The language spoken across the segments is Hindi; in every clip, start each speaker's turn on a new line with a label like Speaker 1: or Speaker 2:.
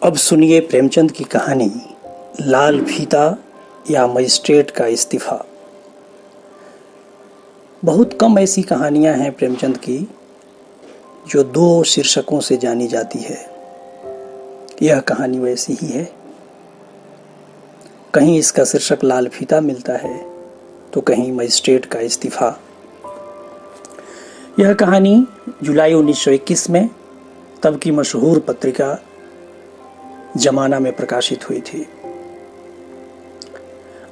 Speaker 1: अब सुनिए प्रेमचंद की कहानी लाल फीता या मजिस्ट्रेट का इस्तीफा। बहुत कम ऐसी कहानियां हैं प्रेमचंद की जो दो शीर्षकों से जानी जाती है। यह कहानी वैसी ही है। कहीं इसका शीर्षक लाल फीता मिलता है तो कहीं मजिस्ट्रेट का इस्तीफा। यह कहानी जुलाई 1921 में तब की मशहूर पत्रिका जमाना में प्रकाशित हुई थी।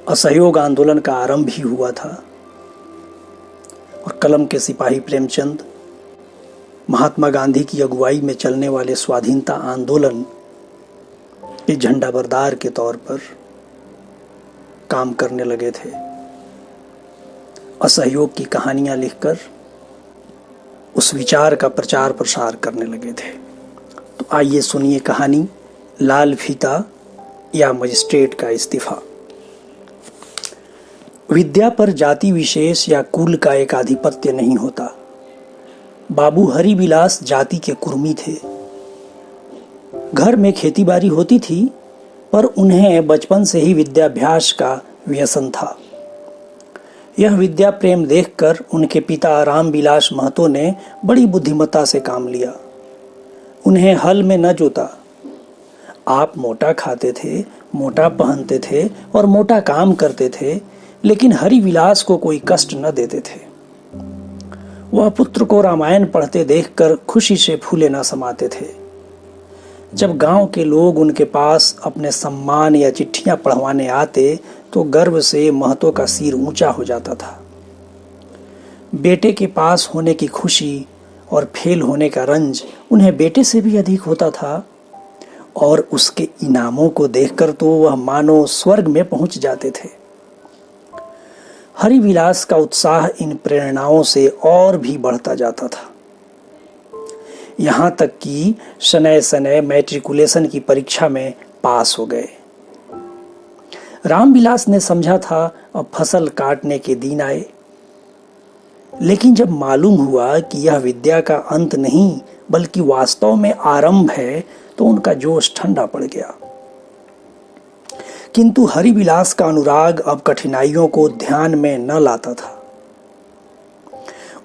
Speaker 1: असहयोग आंदोलन का आरंभ भी हुआ था और कलम के सिपाही प्रेमचंद महात्मा गांधी की अगुवाई में चलने वाले स्वाधीनता आंदोलन के झंडाबरदार के तौर पर काम करने लगे थे। असहयोग की कहानियां लिखकर उस विचार का प्रचार प्रसार करने लगे थे। तो आइए सुनिए कहानी लाल फीता या मजिस्ट्रेट का इस्तीफा। विद्या पर जाति विशेष या कुल का एक आधिपत्य नहीं होता। बाबू हरिविलास जाति के कुर्मी थे। घर में खेतीबाड़ी होती थी पर उन्हें बचपन से ही विद्याभ्यास का व्यसन था। यह विद्या प्रेम देखकर उनके पिता रामविलास महतो ने बड़ी बुद्धिमत्ता से काम लिया। उन्हें हल में न जोता। आप मोटा खाते थे, मोटा पहनते थे और मोटा काम करते थे, लेकिन हरिविलास को कोई कष्ट न देते थे। वह पुत्र को रामायण पढ़ते देखकर खुशी से फूले न समाते थे। जब गांव के लोग उनके पास अपने सम्मान या चिट्ठियां पढ़वाने आते तो गर्व से महतो का सिर ऊंचा हो जाता था। बेटे के पास होने की खुशी और फेल होने का रंज उन्हें बेटे से भी अधिक होता था और उसके इनामों को देखकर तो वह मानो स्वर्ग में पहुंच जाते थे। हरिविलास का उत्साह इन प्रेरणाओं से और भी बढ़ता जाता था। यहां तक कि शनय शनय मैट्रिकुलेशन की परीक्षा में पास हो गए। रामविलास ने समझा था अब फसल काटने के दिन आए, लेकिन जब मालूम हुआ कि यह विद्या का अंत नहीं बल्कि वास्तव में आरंभ है तो उनका जोश ठंडा पड़ गया। किंतु हरिविलास का अनुराग अब कठिनाइयों को ध्यान में न लाता था।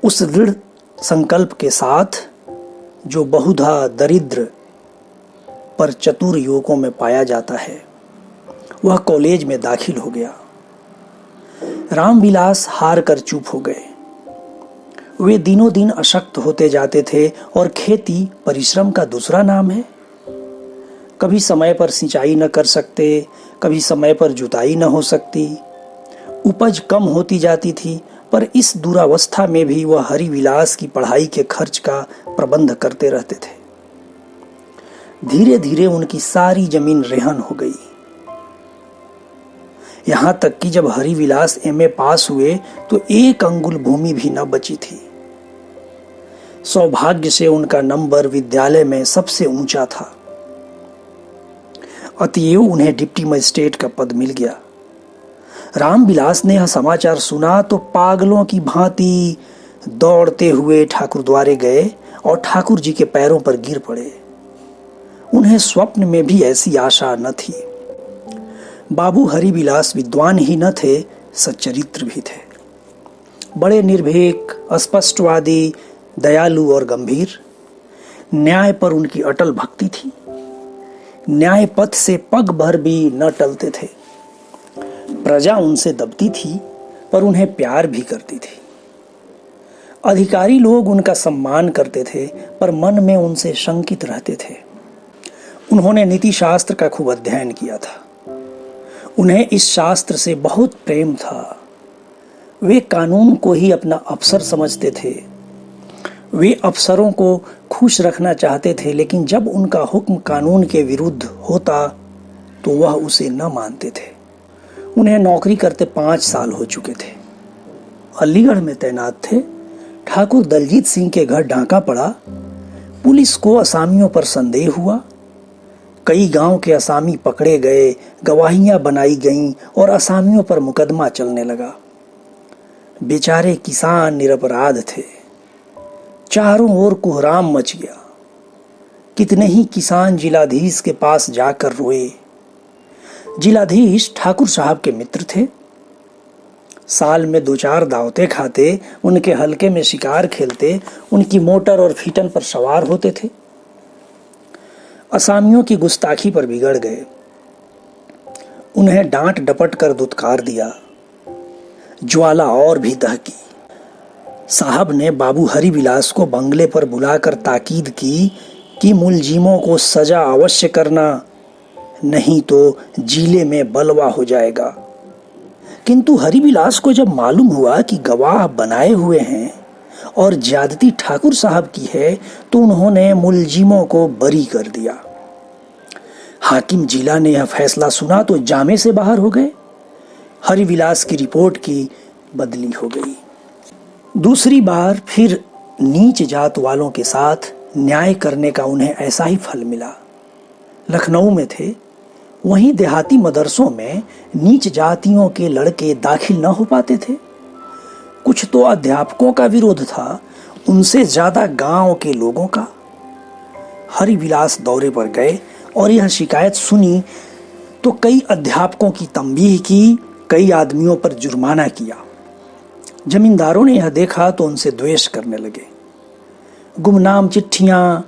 Speaker 1: उस दृढ़ संकल्प के साथ जो बहुधा दरिद्र पर चतुर युवकों में पाया जाता है, वह कॉलेज में दाखिल हो गया। रामविलास हार कर चुप हो गए। वे दिनों दिन अशक्त होते जाते थे और खेती परिश्रम का दूसरा नाम है। कभी समय पर सिंचाई न कर सकते, कभी समय पर जुताई न हो सकती। उपज कम होती जाती थी, पर इस दुरावस्था में भी वह हरिविलास की पढ़ाई के खर्च का प्रबंध करते रहते थे। धीरे धीरे उनकी सारी जमीन रेहन हो गई। यहां तक कि जब हरिविलास एमए पास हुए तो एक अंगुल भूमि भी न बची थी। सौभाग्य से उनका नंबर विद्यालय में सबसे ऊंचा था, अतएव उन्हें डिप्टी मजिस्ट्रेट का पद मिल गया। रामविलास ने यह समाचार सुना तो पागलों की भांति दौड़ते हुए ठाकुर द्वारे गए और ठाकुर जी के पैरों पर गिर पड़े। उन्हें स्वप्न में भी ऐसी आशा न थी। बाबू हरिविलास विद्वान ही न थे, सच्चरित्र भी थे। बड़े निर्भीक, अस्पष्टवादी, दयालु और गंभीर। न्याय पर उनकी अटल भक्ति थी। न्याय पथ से पग भर भी न टलते थे। प्रजा उनसे दबती थी पर उन्हें प्यार भी करती थी। अधिकारी लोग उनका सम्मान करते थे पर मन में उनसे शंकित रहते थे। उन्होंने नीति शास्त्र का खूब अध्ययन किया था। उन्हें इस शास्त्र से बहुत प्रेम था। वे कानून को ही अपना अफसर समझते थे। वे अफसरों को खुश रखना चाहते थे, लेकिन जब उनका हुक्म कानून के विरुद्ध होता तो वह उसे न मानते थे। उन्हें नौकरी करते 5 साल हो चुके थे। अलीगढ़ में तैनात थे। ठाकुर दलजीत सिंह के घर डांका पड़ा। पुलिस को असामियों पर संदेह हुआ। कई गांव के असामी पकड़े गए, गवाहियां बनाई गईं और असामियों पर मुकदमा चलने लगा। बेचारे किसान निरपराध थे। चारों ओर कोहराम मच गया। कितने ही किसान जिलाधीश के पास जाकर रोए। जिलाधीश ठाकुर साहब के मित्र थे। साल में 2-4 दावतें खाते, उनके हलके में शिकार खेलते, उनकी मोटर और फीटन पर सवार होते थे। असामियों की गुस्ताखी पर बिगड़ गए। उन्हें डांट डपट कर दुत्कार दिया। ज्वाला और भी दहकी। साहब ने बाबू हरिविलास को बंगले पर बुलाकर ताकीद की कि मुलजिमों को सजा अवश्य करना, नहीं तो जिले में बलवा हो जाएगा। किंतु हरिविलास को जब मालूम हुआ कि गवाह बनाए हुए हैं और ज्यादती ठाकुर साहब की है, तो उन्होंने मुलजिमों को बरी कर दिया। हाकिम जिला ने यह फैसला सुना तो जामे से बाहर हो गए। हरिविलास की रिपोर्ट की बदली हो गई। दूसरी बार फिर नीच जात वालों के साथ न्याय करने का उन्हें ऐसा ही फल मिला। लखनऊ में थे, वहीं देहाती मदरसों में नीच जातियों के लड़के दाखिल न हो पाते थे। कुछ तो अध्यापकों का विरोध था, उनसे ज्यादा गांव के लोगों का। हरिविलास दौरे पर गए और यह शिकायत सुनी तो कई अध्यापकों की तंबीह की, कई आदमियों पर जुर्माना किया। जमींदारों ने यह देखा तो उनसे द्वेष करने लगे। गुमनाम चिट्ठियां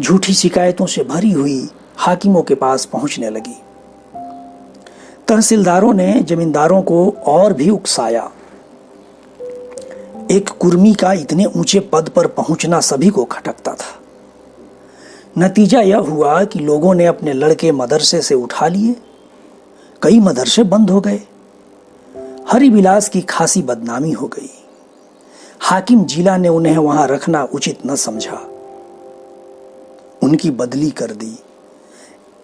Speaker 1: झूठी शिकायतों से भरी हुई हाकिमों के पास पहुंचने लगी। तहसीलदारों ने जमींदारों को और भी उकसाया। एक कुर्मी का इतने ऊंचे पद पर पहुंचना सभी को खटकता था। नतीजा यह हुआ कि लोगों ने अपने लड़के मदरसे से उठा लिए। कई मदरसे बंद हो गए। हरिविलास की खासी बदनामी हो गई। हाकिम जिला ने उन्हें वहां रखना उचित न समझा, उनकी बदली कर दी।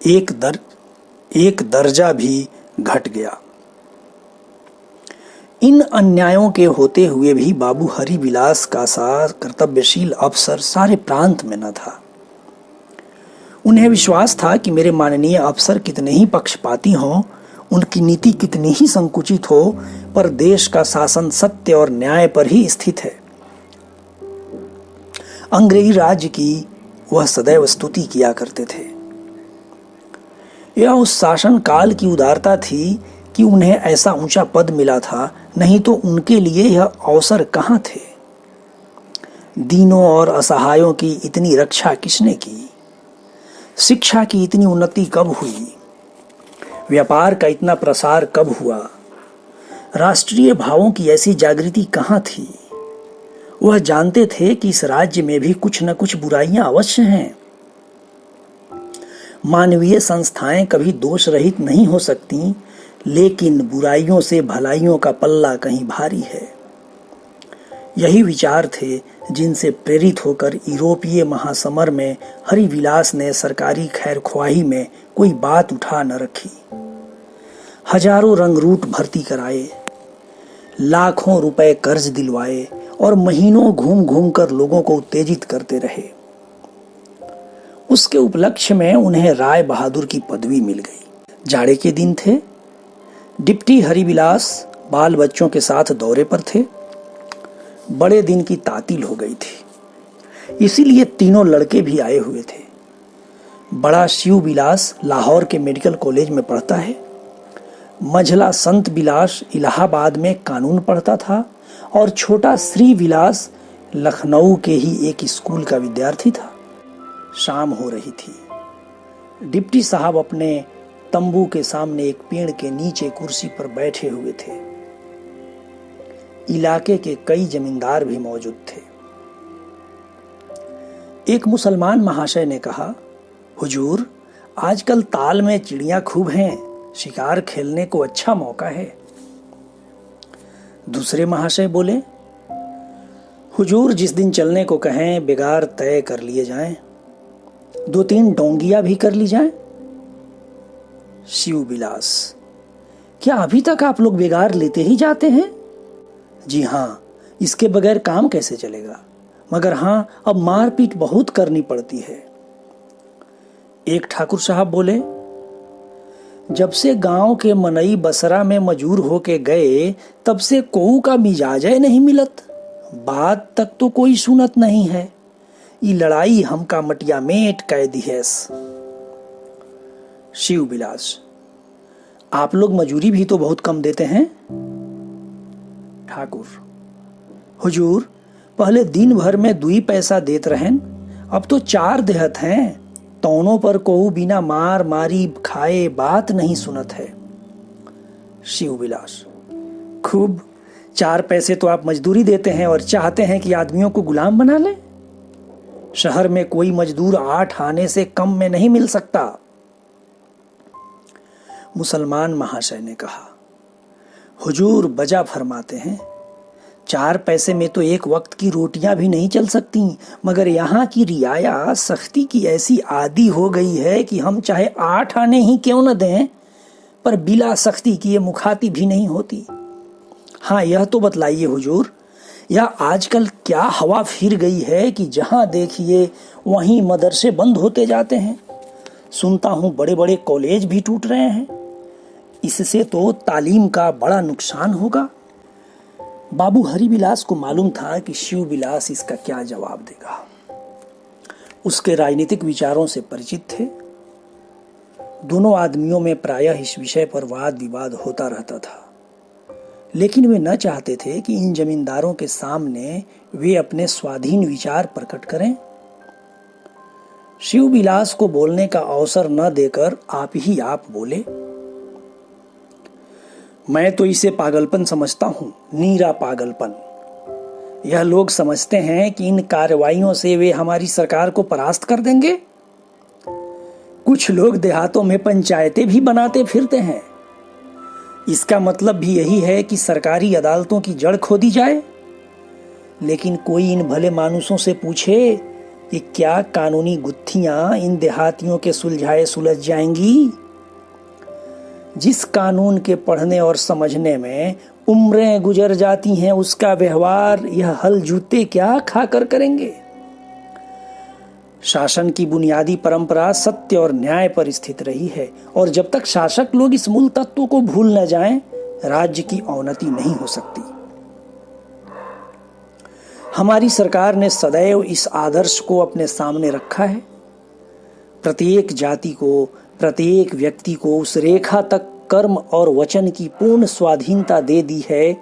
Speaker 1: एक दर्जा भी घट गया। इन अन्यायों के होते हुए भी बाबू हरिविलास का सा कर्तव्यशील अफसर सारे प्रांत में न था। उन्हें विश्वास था कि मेरे माननीय अफसर कितने ही पक्षपाती हों, उनकी नीति कितनी ही संकुचित हो, पर देश का शासन सत्य और न्याय पर ही स्थित है। अंग्रेजी राज्य की वह सदैव स्तुति किया करते थे। यह उस शासन काल की उदारता थी कि उन्हें ऐसा ऊंचा पद मिला था, नहीं तो उनके लिए यह अवसर कहां थे। दीनों और असहायों की इतनी रक्षा किसने की? शिक्षा की इतनी उन्नति कब हुई? व्यापार का इतना प्रसार कब हुआ? राष्ट्रीय भावों की ऐसी जागृति कहां थी? वह जानते थे कि इस राज्य में भी कुछ न कुछ बुराइयां अवश्य हैं। मानवीय संस्थाएं कभी दोष रहित नहीं हो सकती, लेकिन बुराइयों से भलाइयों का पल्ला कहीं भारी है। यही विचार थे जिनसे प्रेरित होकर यूरोपीय महासमर में हरिविलास ने सरकारी खैरख्वाही में कोई बात उठा न रखी। हजारों रंगरूट भर्ती कराए, लाखों रुपए कर्ज दिलवाए और महीनों घूम घूम कर लोगों को उत्तेजित करते रहे। उसके उपलक्ष्य में उन्हें राय बहादुर की पदवी मिल गई। जाड़े के दिन थे। डिप्टी हरिविलास बाल बच्चों के साथ दौरे पर थे। बड़े दिन की तातील हो गई थी, इसीलिए तीनों लड़के भी आए हुए थे। बड़ा शिव विलास लाहौर के मेडिकल कॉलेज में पढ़ता है। मझला संत विलास इलाहाबाद में कानून पढ़ता था और छोटा श्री विलास लखनऊ के ही एक स्कूल का विद्यार्थी था। शाम हो रही थी। डिप्टी साहब अपने तंबू के सामने एक पेड़ के नीचे कुर्सी पर बैठे हुए थे। इलाके के कई जमींदार भी मौजूद थे। एक मुसलमान महाशय ने कहा, हुजूर, आजकल ताल में चिड़ियां खूब हैं, शिकार खेलने को अच्छा मौका है। दूसरे महाशय बोले, हुजूर, जिस दिन चलने को कहें बिगार तय कर लिए जाएं, 2-3 डोंगियां भी कर ली जाएं। शिव विलास, क्या अभी तक आप लोग बिगार लेते ही जाते हैं? जी हाँ, इसके बगैर काम कैसे चलेगा, मगर हाँ, अब मारपीट बहुत करनी पड़ती है। एक ठाकुर साहब बोले, जब से गांव के मनई बसरा में मजूर होके गए, तब से कोऊ का मिजाज नहीं मिलत, बात तक तो कोई सुनत नहीं है। ई लड़ाई हमका मटिया मेट कह दिहेस। शिव बिलास, आप लोग मजूरी भी तो बहुत कम देते हैं। ठाकुर, हुजूर पहले दिन भर में 2 पैसा देत रहन, अब तो 4 देहत हैं। तौनों पर कोऊ बिना मार मारी खाए बात नहीं सुनत है। शिव बिलास, खूब 4 पैसे तो आप मजदूरी देते हैं और चाहते हैं कि आदमियों को गुलाम बना लें। शहर में कोई मजदूर 8 आने से कम में नहीं मिल सकता। मुसलमान महाशय ने कहा, हुजूर बजा फरमाते हैं, 4 पैसे में तो एक वक्त की रोटियां भी नहीं चल सकती, मगर यहाँ की रियाया सख्ती की ऐसी आदी हो गई है कि हम चाहे 8 आने ही क्यों न दें, पर बिला सख्ती किए मुखाती भी नहीं होती। हाँ, यह तो बतलाइए हुजूर, यह आजकल क्या हवा फिर गई है कि जहां देखिए वहीं मदरसे बंद होते जाते हैं। सुनता हूं बड़े बड़े कॉलेज भी टूट रहे हैं। इससे तो तालीम का बड़ा नुकसान होगा। बाबू हरिबिलास को मालूम था कि शिव बिलास इसका क्या जवाब देगा। उसके राजनीतिक विचारों से परिचित थे। दोनों आदमियों में प्रायः इस विषय पर वाद विवाद होता रहता था, लेकिन वे न चाहते थे कि इन जमींदारों के सामने वे अपने स्वाधीन विचार प्रकट करें। शिव बिलास को बोलने का अवसर न देकर आप ही आप बोले। मैं तो इसे पागलपन समझता हूं, नीरा पागलपन। यह लोग समझते हैं कि इन कार्रवाइयों से वे हमारी सरकार को परास्त कर देंगे। कुछ लोग देहातों में पंचायतें भी बनाते फिरते हैं। इसका मतलब भी यही है कि सरकारी अदालतों की जड़ खोदी जाए। लेकिन कोई इन भले मानुसों से पूछे कि क्या कानूनी गुत्थियां इन देहातियों के सुलझाए सुलझ जाएंगी? जिस कानून के पढ़ने और समझने में उम्रें गुजर जाती हैं, उसका व्यवहार यह हल जूते क्या खाकर करेंगे? शासन की बुनियादी परंपरा सत्य और न्याय पर स्थित रही है, और जब तक शासक लोग इस मूल तत्व को भूल न जाएं, राज्य की अवनति नहीं हो सकती। हमारी सरकार ने सदैव इस आदर्श को अपने सामने रखा है। प्रत्येक जाति को, प्रत्येक व्यक्ति को उस रेखा तक कर्म और वचन की पूर्ण स्वाधीनता दे दी है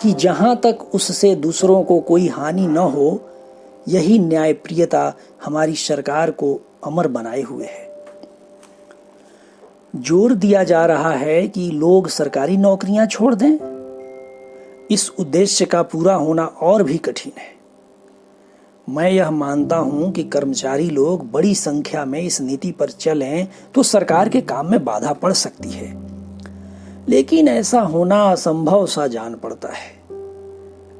Speaker 1: कि जहां तक उससे दूसरों को कोई हानि न हो। यही न्यायप्रियता हमारी सरकार को अमर बनाए हुए है। जोर दिया जा रहा है कि लोग सरकारी नौकरियां छोड़ दें। इस उद्देश्य का पूरा होना और भी कठिन है। मैं यह मानता हूं कि कर्मचारी लोग बड़ी संख्या में इस नीति पर चलें तो सरकार के काम में बाधा पड़ सकती है, लेकिन ऐसा होना असंभव सा जान पड़ता है।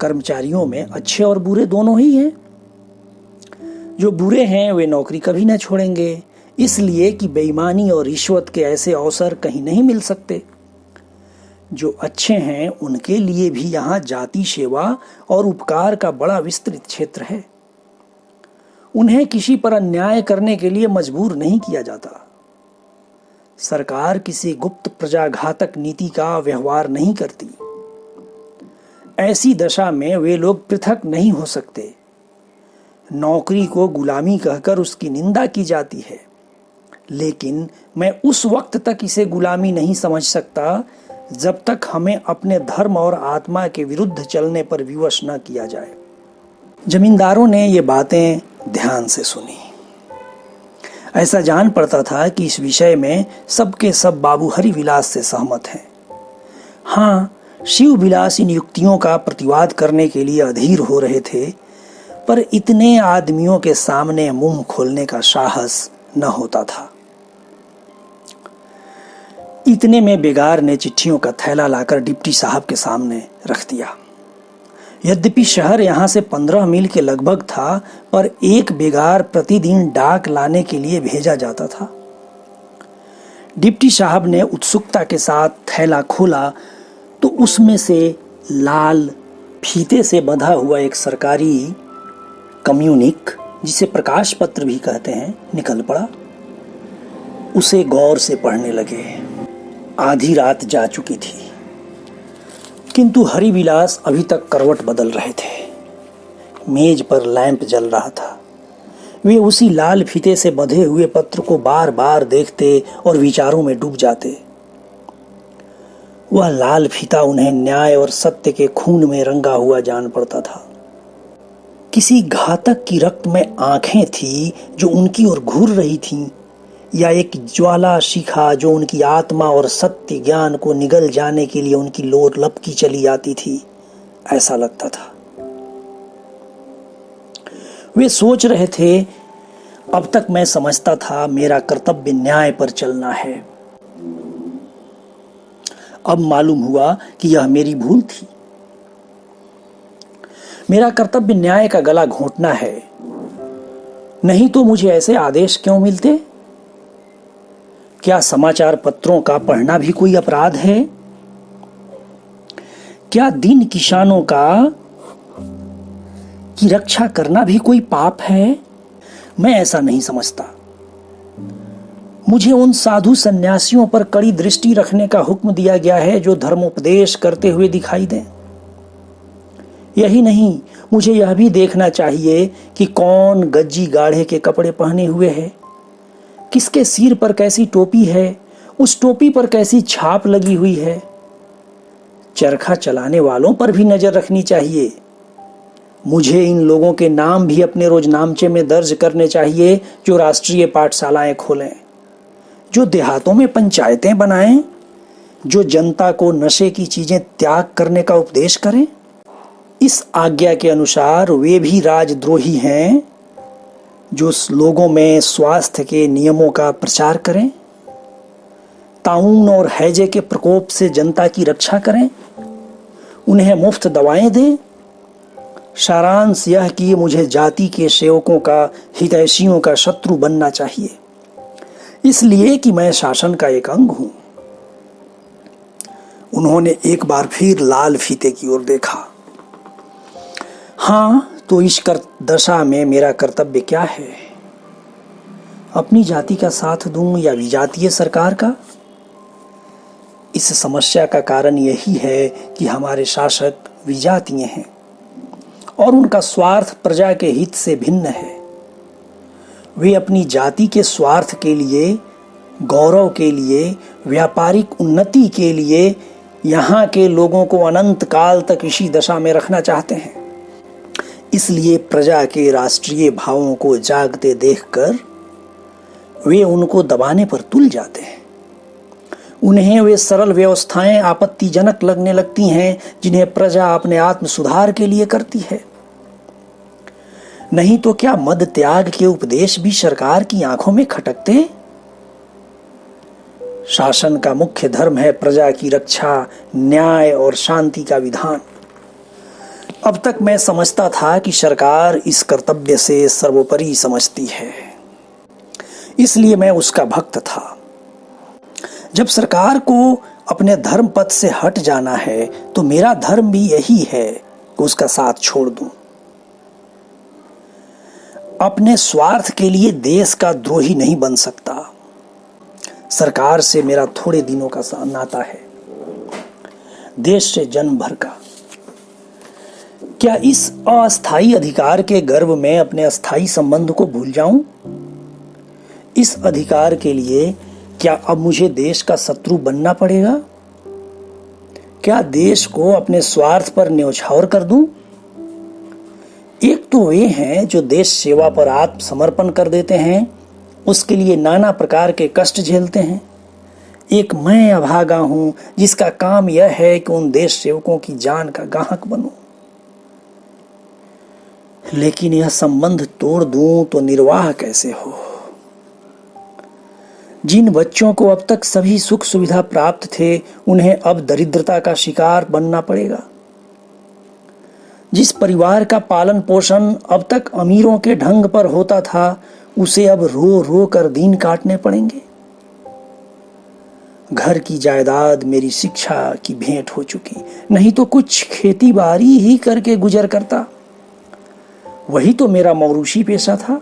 Speaker 1: कर्मचारियों में अच्छे और बुरे दोनों ही हैं। जो बुरे हैं वे नौकरी कभी न छोड़ेंगे, इसलिए कि बेईमानी और रिश्वत के ऐसे अवसर कहीं नहीं मिल सकते। जो अच्छे हैं उनके लिए भी यहाँ जाति सेवा और उपकार का बड़ा विस्तृत क्षेत्र है। उन्हें किसी पर अन्याय करने के लिए मजबूर नहीं किया जाता। सरकार किसी गुप्त प्रजाघातक नीति का व्यवहार नहीं करती। ऐसी दशा में वे लोग पृथक नहीं हो सकते। नौकरी को गुलामी कहकर उसकी निंदा की जाती है, लेकिन मैं उस वक्त तक इसे गुलामी नहीं समझ सकता जब तक हमें अपने धर्म और आत्मा के विरुद्ध चलने पर विवश न किया जाए। जमींदारों ने ये बातें ध्यान से सुनी। ऐसा जान पड़ता था कि इस विषय में सबके सब बाबू हरिविलास से सहमत हैं। हाँ, शिव बिलास इन युक्तियों का प्रतिवाद करने के लिए अधीर हो रहे थे, पर इतने आदमियों के सामने मुंह खोलने का साहस न होता था। इतने में बेगार ने चिट्ठियों का थैला लाकर डिप्टी साहब के सामने रख दिया। यद्यपि शहर यहाँ से 15 मील के लगभग था, पर एक बेगार प्रतिदिन डाक लाने के लिए भेजा जाता था। डिप्टी साहब ने उत्सुकता के साथ थैला खोला तो उसमें से लाल फीते से बंधा हुआ एक सरकारी कम्युनिक, जिसे प्रकाश पत्र भी कहते हैं, निकल पड़ा। उसे गौर से पढ़ने लगे। आधी रात जा चुकी थी, किंतु हरिविलास अभी तक करवट बदल रहे थे। मेज पर लैंप जल रहा था। वे उसी लाल फीते से बंधे हुए पत्र को बार बार देखते और विचारों में डूब जाते। वह लाल फीता उन्हें न्याय और सत्य के खून में रंगा हुआ जान पड़ता था। किसी घातक की रक्त में आंखें थी जो उनकी ओर घूर रही थीं, या एक ज्वाला शिखा जो उनकी आत्मा और सत्य ज्ञान को निगल जाने के लिए उनकी लोर लपकी चली आती थी, ऐसा लगता था। वे सोच रहे थे, अब तक मैं समझता था मेरा कर्तव्य न्याय पर चलना है। अब मालूम हुआ कि यह मेरी भूल थी। मेरा कर्तव्य न्याय का गला घोंटना है, नहीं तो मुझे ऐसे आदेश क्यों मिलते? क्या समाचार पत्रों का पढ़ना भी कोई अपराध है? क्या दिन किसानों की रक्षा करना भी कोई पाप है? मैं ऐसा नहीं समझता। मुझे उन साधु सन्यासियों पर कड़ी दृष्टि रखने का हुक्म दिया गया है जो धर्मोपदेश करते हुए दिखाई दें। यही नहीं, मुझे यह भी देखना चाहिए कि कौन गज्जी गाढ़े के कपड़े पहने हुए है, किसके सिर पर कैसी टोपी है, उस टोपी पर कैसी छाप लगी हुई है। चरखा चलाने वालों पर भी नजर रखनी चाहिए। मुझे इन लोगों के नाम भी अपने रोजनामचे में दर्ज करने चाहिए जो राष्ट्रीय पाठशालाएं खोलें, जो देहातों में पंचायतें बनाएं, जो जनता को नशे की चीजें त्याग करने का उपदेश करें। इस आज्ञा के अनुसार वे भी राजद्रोही हैं जो लोगों में स्वास्थ्य के नियमों का प्रचार करें, ताउन और हैजे के प्रकोप से जनता की रक्षा करें, उन्हें मुफ्त दवाएं दें। सारांश यह कि मुझे जाति के सेवकों का, हितैषियों का शत्रु बनना चाहिए, इसलिए कि मैं शासन का एक अंग हूं। उन्होंने एक बार फिर लाल फीते की ओर देखा। हाँ, तो इस दशा में मेरा कर्तव्य क्या है? अपनी जाति का साथ दूं या विजातीय सरकार का? इस समस्या का कारण यही है कि हमारे शासक विजातीय हैं और उनका स्वार्थ प्रजा के हित से भिन्न है। वे अपनी जाति के स्वार्थ के लिए, गौरव के लिए, व्यापारिक उन्नति के लिए यहाँ के लोगों को अनंत काल तक इसी दशा में रखना चाहते हैं। इसलिए प्रजा के राष्ट्रीय भावों को जागते देखकर वे उनको दबाने पर तुल जाते हैं। उन्हें वे सरल व्यवस्थाएं आपत्तिजनक लगने लगती हैं जिन्हें प्रजा अपने आत्म सुधार के लिए करती है। नहीं तो क्या मद त्याग के उपदेश भी सरकार की आंखों में खटकते? शासन का मुख्य धर्म है प्रजा की रक्षा, न्याय और शांति का विधान। अब तक मैं समझता था कि सरकार इस कर्तव्य से सर्वोपरि समझती है, इसलिए मैं उसका भक्त था। जब सरकार को अपने धर्म पथ से हट जाना है तो मेरा धर्म भी यही है कि उसका साथ छोड़ दूं। अपने स्वार्थ के लिए देश का द्रोही नहीं बन सकता। सरकार से मेरा थोड़े दिनों का नाता है, देश से जन्म भर का। क्या इस अस्थायी अधिकार के गर्व में अपने अस्थायी संबंध को भूल जाऊं? इस अधिकार के लिए क्या अब मुझे देश का शत्रु बनना पड़ेगा? क्या देश को अपने स्वार्थ पर न्यौछावर कर दूं? एक तो वे हैं जो देश सेवा पर आत्मसमर्पण कर देते हैं, उसके लिए नाना प्रकार के कष्ट झेलते हैं। एक मैं अभागा हूं जिसका काम यह है कि उन देश सेवकों की जान का गाहक बनूं। लेकिन यह संबंध तोड़ दूं तो निर्वाह कैसे हो? जिन बच्चों को अब तक सभी सुख सुविधा प्राप्त थे, उन्हें अब दरिद्रता का शिकार बनना पड़ेगा। जिस परिवार का पालन पोषण अब तक अमीरों के ढंग पर होता था, उसे अब रो रो कर दिन काटने पड़ेंगे। घर की जायदाद मेरी शिक्षा की भेंट हो चुकी, नहीं तो कुछ खेती बाड़ी ही करके गुजर करता। वही तो मेरा मौरूसी पेशा था।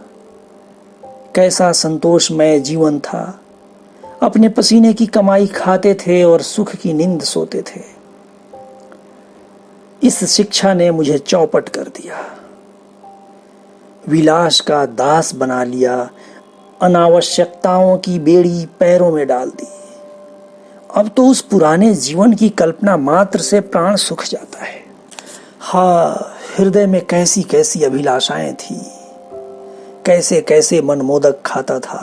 Speaker 1: कैसा संतोषमय जीवन था। अपने पसीने की कमाई खाते थे और सुख की नींद सोते थे। इस शिक्षा ने मुझे चौपट कर दिया। विलास का दास बना लिया, अनावश्यकताओं की बेड़ी पैरों में डाल दी। अब तो उस पुराने जीवन की कल्पना मात्र से प्राण सूख जाता है। हाँ, हृदय में कैसी कैसी अभिलाषाएं थी, कैसे कैसे मनमोदक खाता था।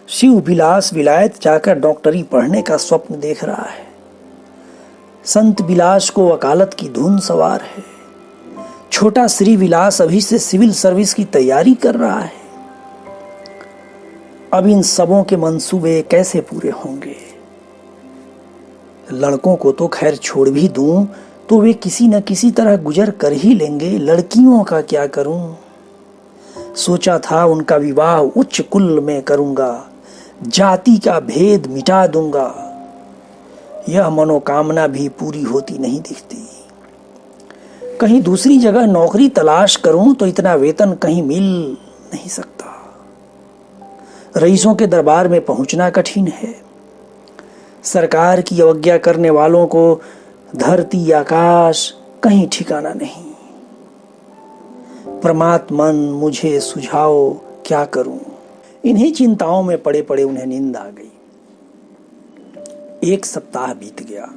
Speaker 1: शिव विलास विलायत जाकर डॉक्टरी पढ़ने का स्वप्न देख रहा है। संत विलास को वकालत की धुन सवार है। छोटा श्री विलास अभी से सिविल सर्विस की तैयारी कर रहा है। अब इन सबों के मंसूबे कैसे पूरे होंगे? लड़कों को तो खैर छोड़ भी दूं तो वे किसी न किसी तरह गुजर कर ही लेंगे। लड़कियों का क्या करूं? सोचा था उनका विवाह उच्च कुल में करूंगा, जाति का भेद मिटा दूंगा। यह मनोकामना भी पूरी होती नहीं दिखती। कहीं दूसरी जगह नौकरी तलाश करूं तो इतना वेतन कहीं मिल नहीं सकता। रईसों के दरबार में पहुंचना कठिन है। सरकार की अवज्ञा करने वालों को धरती आकाश कहीं ठिकाना नहीं। परमात्मन मुझे सुझाओ, क्या करूं? इन्हीं चिंताओं में पड़े पड़े उन्हें नींद आ गई। 1 सप्ताह बीत गया,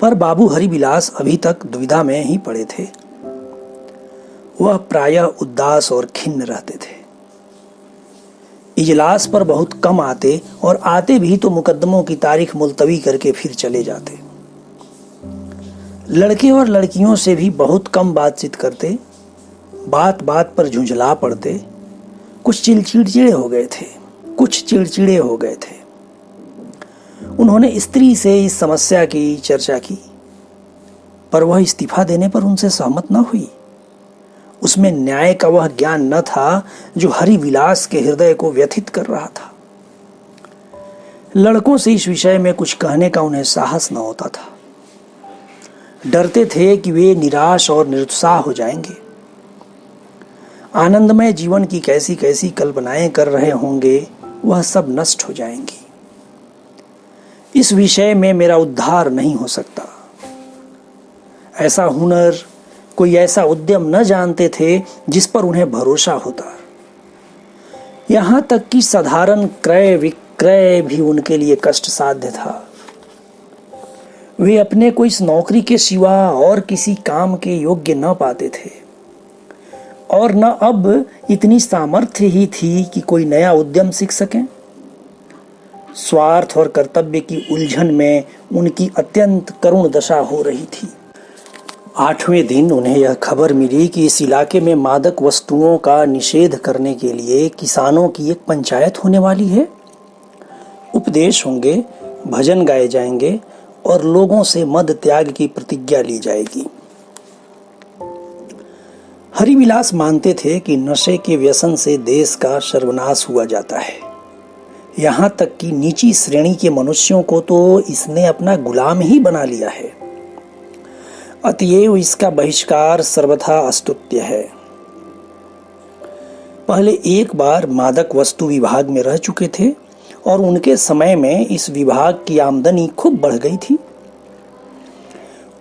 Speaker 1: पर बाबू हरिविलास अभी तक दुविधा में ही पड़े थे। वह प्रायः उदास और खिन्न रहते थे। इजलास पर बहुत कम आते और आते भी तो मुकदमों की तारीख मुलतवी करके फिर चले जाते। लड़के और लड़कियों से भी बहुत कम बातचीत करते। बात बात पर झुंझला पड़ते। कुछ चिड़चिड़े हो गए थे। उन्होंने स्त्री से इस समस्या की चर्चा की, पर वह इस्तीफा देने पर उनसे सहमत न हुई। उसमें न्याय का वह ज्ञान न था जो हरिविलास के हृदय को व्यथित कर रहा था। लड़कों से इस विषय में कुछ कहने का उन्हें साहस न होता था। डरते थे कि वे निराश और निरुत्साह हो जाएंगे। आनंदमय जीवन की कैसी कैसी कल्पनाएं कर रहे होंगे, वह सब नष्ट हो जाएंगी। इस विषय में मेरा उद्धार नहीं हो सकता। ऐसा हुनर, कोई ऐसा उद्यम न जानते थे जिस पर उन्हें भरोसा होता। यहां तक कि साधारण क्रय विक्रय भी उनके लिए कष्ट साध्य था। वे अपने को इस नौकरी के सिवा और किसी काम के योग्य न पाते थे, और न अब इतनी सामर्थ्य ही थी कि कोई नया उद्यम सीख सकें। स्वार्थ और कर्तव्य की उलझन में उनकी अत्यंत करुण दशा हो रही थी। 8वें दिन उन्हें यह खबर मिली कि इस इलाके में मादक वस्तुओं का निषेध करने के लिए किसानों की एक पंचायत होने वाली है। उपदेश होंगे, भजन गाए जाएंगे और लोगों से मद त्याग की प्रतिज्ञा ली जाएगी। हरिविलास मानते थे कि नशे के व्यसन से देश का सर्वनाश हुआ जाता है। यहाँ तक कि नीची श्रेणी के मनुष्यों को तो इसने अपना गुलाम ही बना लिया है। अतएव इसका बहिष्कार सर्वथा अस्तुत्य है। पहले एक बार मादक वस्तु विभाग में रह चुके थे और उनके समय में इस विभाग की आमदनी खूब बढ़ गई थी।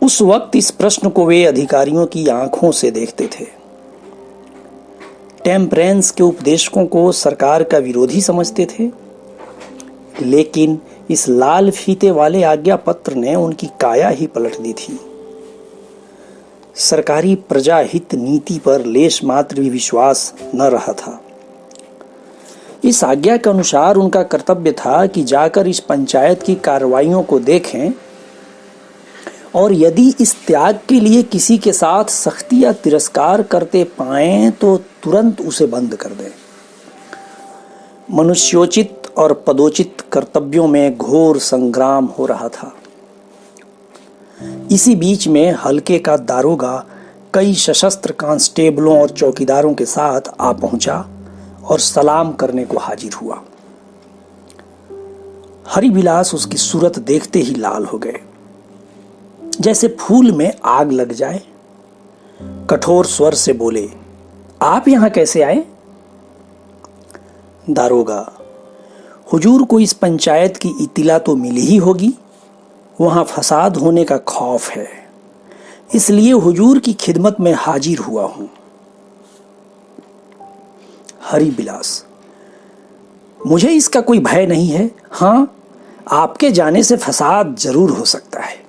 Speaker 1: उस वक्त इस प्रश्न को वे अधिकारियों की आंखों से देखते थे। टेम्परेंस के उपदेशकों को सरकार का विरोधी समझते थे, लेकिन इस लाल फीते वाले आज्ञा पत्र ने उनकी काया ही पलट दी थी। सरकारी प्रजाहित नीति पर लेश मात्र भी विश्वास न रहा था। इस आज्ञा के अनुसार उनका कर्तव्य था कि जाकर इस पंचायत की कार्रवाइयों को देखें और यदि इस त्याग के लिए किसी के साथ सख्ती या तिरस्कार करते पाएं तो तुरंत उसे बंद कर दें। मनुष्योचित और पदोचित कर्तव्यों में घोर संग्राम हो रहा था। इसी बीच में हल्के का दारोगा कई सशस्त्र कांस्टेबलों और चौकीदारों के साथ आ पहुंचा और सलाम करने को हाजिर हुआ। हरिविलास उसकी सूरत देखते ही लाल हो गए, जैसे फूल में आग लग जाए। कठोर स्वर से बोले, आप यहां कैसे आए? दारोगा, हुजूर को इस पंचायत की इतिला तो मिली ही होगी। वहां फसाद होने का खौफ है, इसलिए हुजूर की खिदमत में हाजिर हुआ हूं। हरिबिलास, मुझे इसका कोई भय नहीं है। हाँ, आपके जाने से फसाद जरूर हो सकता है।